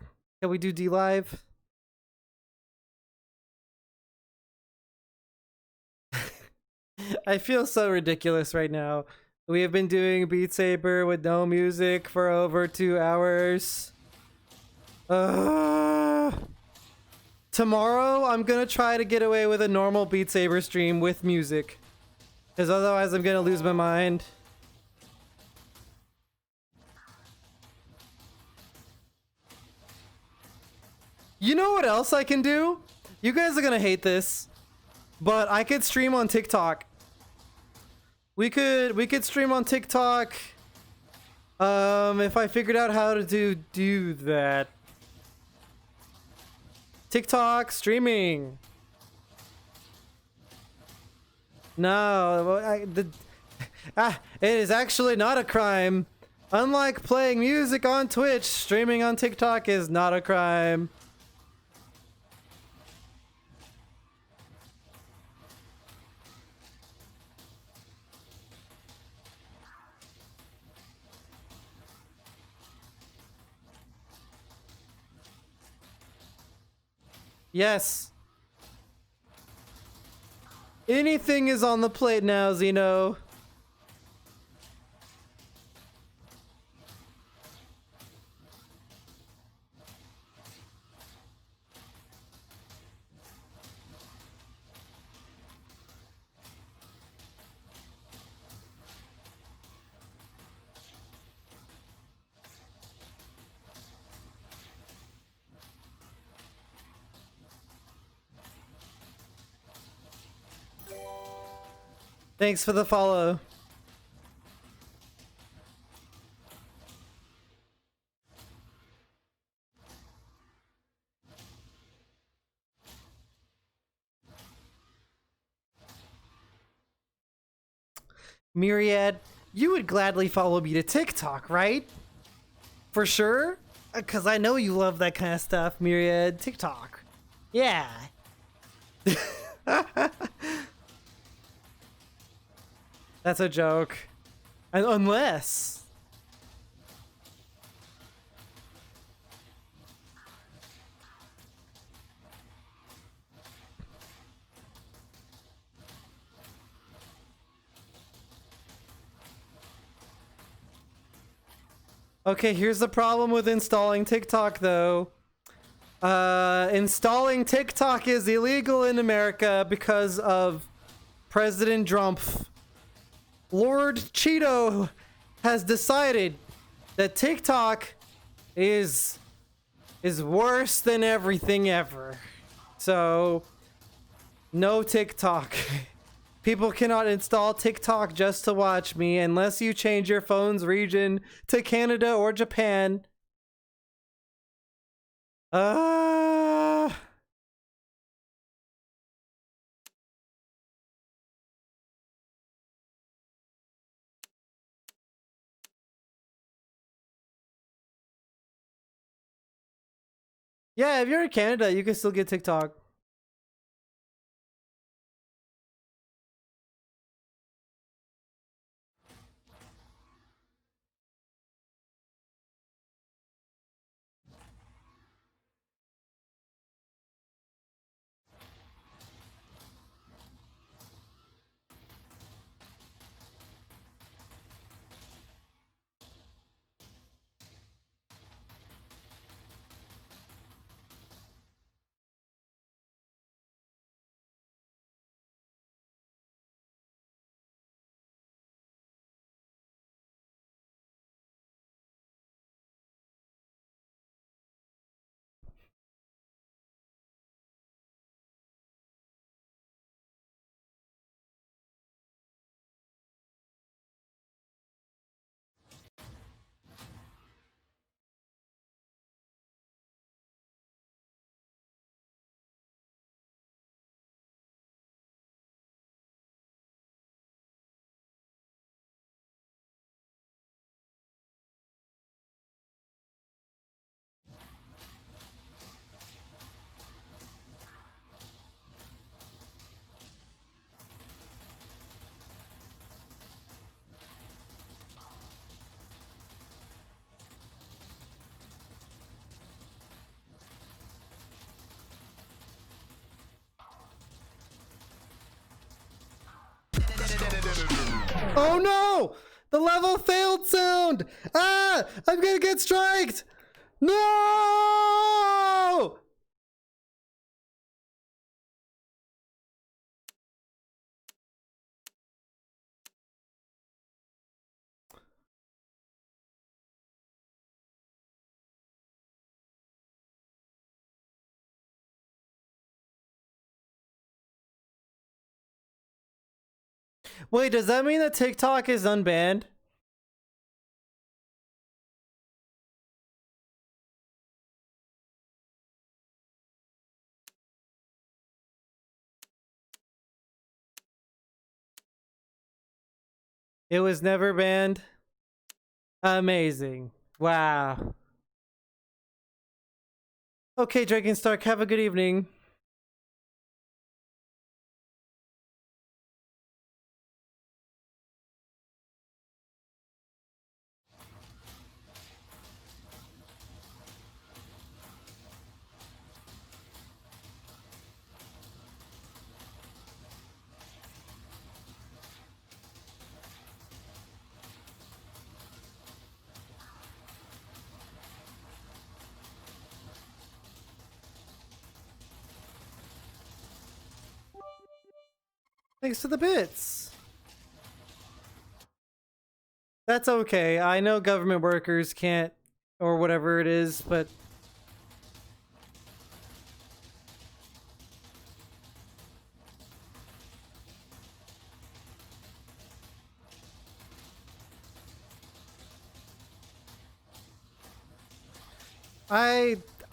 Can we do D-Live? I feel so ridiculous right now. We have been doing Beatsaber with no music for over 2 hours. Tomorrow, I'm gonna try to get away with a normal Beatsaber stream with music. Because otherwise I'm gonna lose my mind. You know what else I can do? You guys are gonna hate this, but I could stream on TikTok. We could stream on TikTok. If I figured out how to do that. TikTok streaming. No, it is actually not a crime. Unlike playing music on Twitch, streaming on TikTok is not a crime. Yes. Anything is on the plate now, Zeno. Thanks for the follow. Myriad, you would gladly follow me to TikTok, right? For sure? Because I know you love that kind of stuff, Myriad. TikTok. Yeah. That's a joke. Unless... Okay, here's the problem with installing TikTok, though. Installing TikTok is illegal in America because of President Trump. Lord Cheeto has decided that TikTok is worse than everything ever. So, no TikTok. People cannot install TikTok just to watch me unless you change your phone's region to Canada or Japan. Yeah, if you're in Canada, you can still get TikTok. Oh no! The level failed sound! Ah! I'm gonna get striked! No! Wait, does that mean that TikTok is unbanned? It was never banned? Amazing. Wow. Okay, Drakenstark, have a good evening. Thanks to the bits. That's okay. I know government workers can't, or whatever it is, but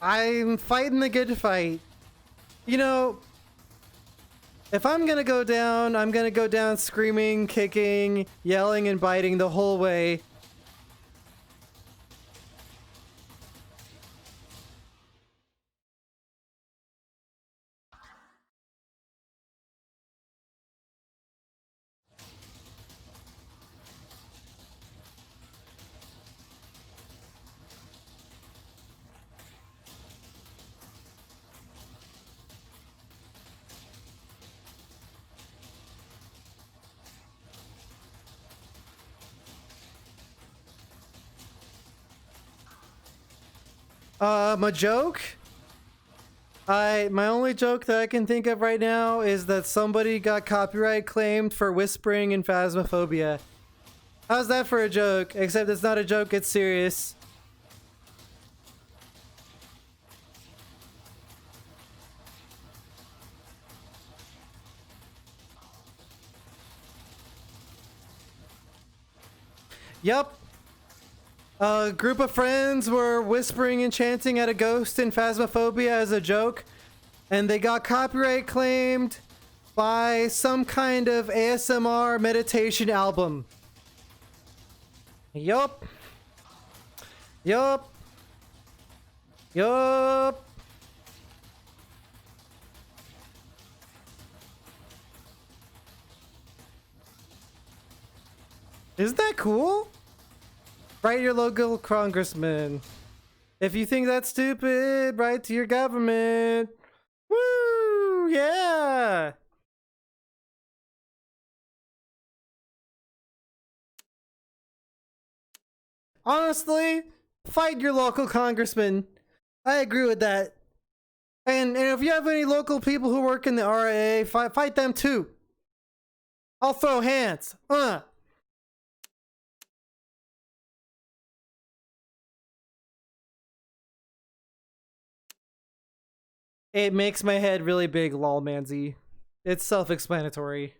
I'm fighting the good fight. You know, if I'm gonna go down, I'm gonna go down screaming, kicking, yelling, and biting the whole way. My joke? My only joke that I can think of right now is that somebody got copyright claimed for whispering in Phasmophobia. How's that for a joke? Except it's not a joke, it's serious. Yup. A group of friends were whispering and chanting at a ghost in Phasmophobia as a joke, and they got copyright claimed by some kind of ASMR meditation album. Yup. Yup. Yup. Isn't that cool? Write your local congressman. If you think that's stupid, write to your government. Woo! Yeah! Honestly, fight your local congressman. I agree with that. And if you have any local people who work in the RIA, fight them too. I'll throw hands. It makes my head really big, lol, Manzi. It's self-explanatory.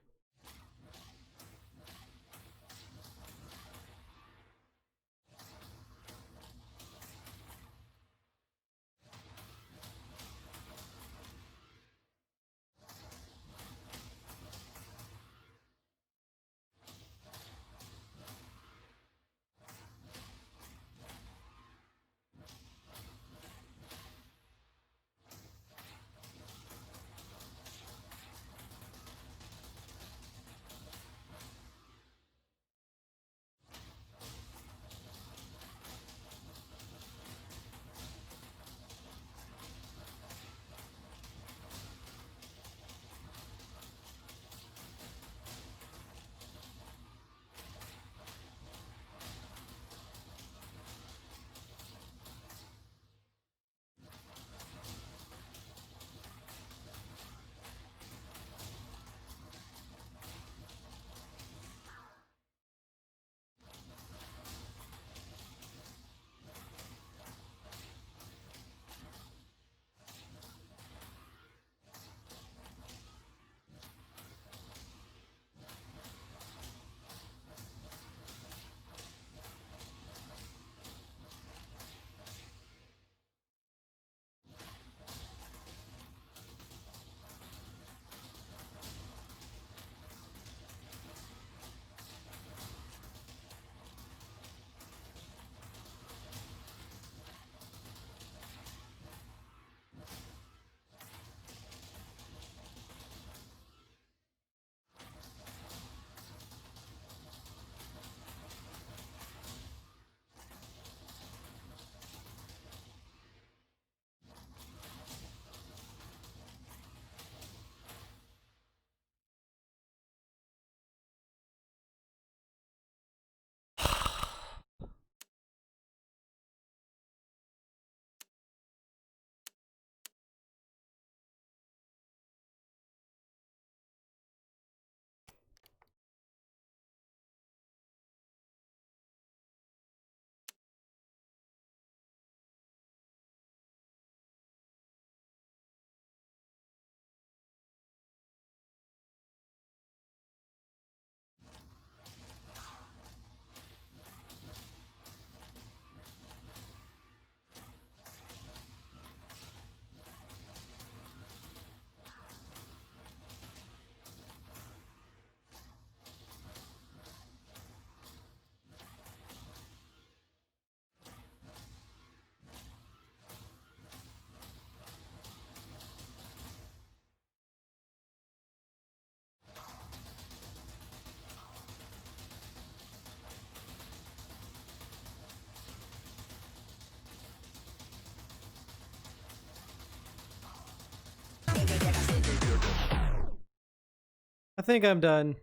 think I'm done.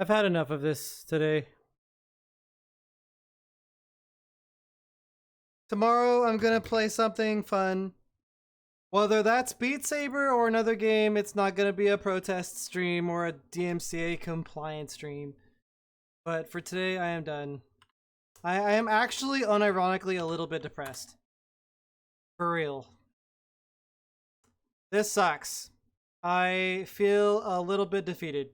I've had enough of this today. Tomorrow I'm gonna play something fun. Whether that's Beatsaber or another game, it's not gonna be a protest stream or a DMCA compliant stream. But for today, I am done. I am actually unironically a little bit depressed. For real. This sucks. I feel a little bit defeated.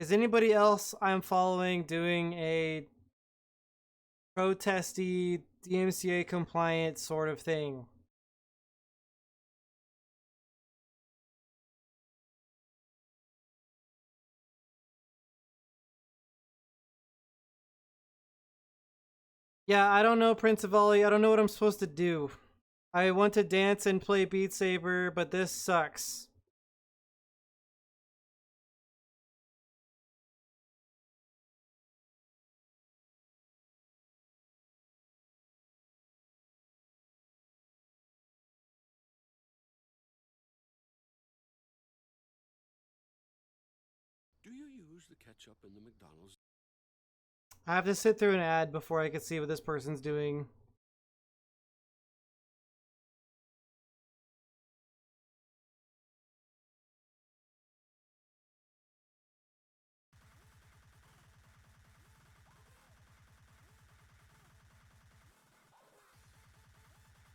Is anybody else I'm following doing a protesty, DMCA compliant sort of thing? Yeah, I don't know, Prince of Ollie. I don't know what I'm supposed to do. I want to dance and play Beat Saber, but this sucks. Do you use the ketchup in the McDonald's? I have to sit through an ad before I can see what this person's doing.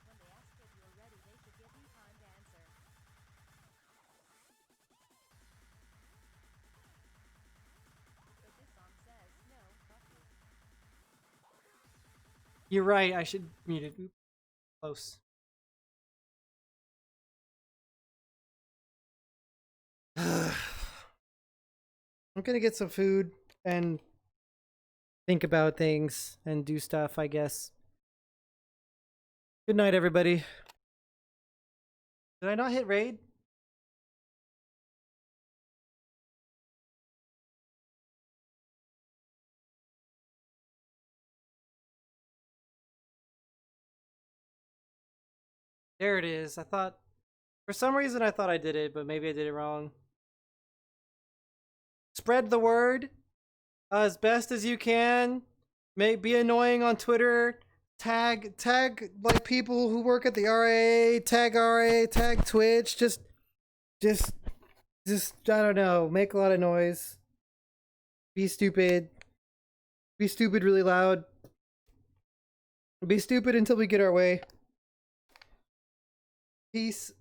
When they ask if you're ready, they should give you time to answer. But this song says, no, fuck you. You're right, I should mute it. Oop. Close. I'm gonna get some food and think about things and do stuff, I guess. Good night, everybody. Did I not hit raid? There it is. I thought, for some reason I thought I did it, but maybe I did it wrong. Spread the word as best as you can. Be annoying on Twitter. Tag like people who work at the RA. Tag Twitch. Just I don't know. Make a lot of noise. Be stupid. Be stupid really loud. Be stupid until we get our way. Peace.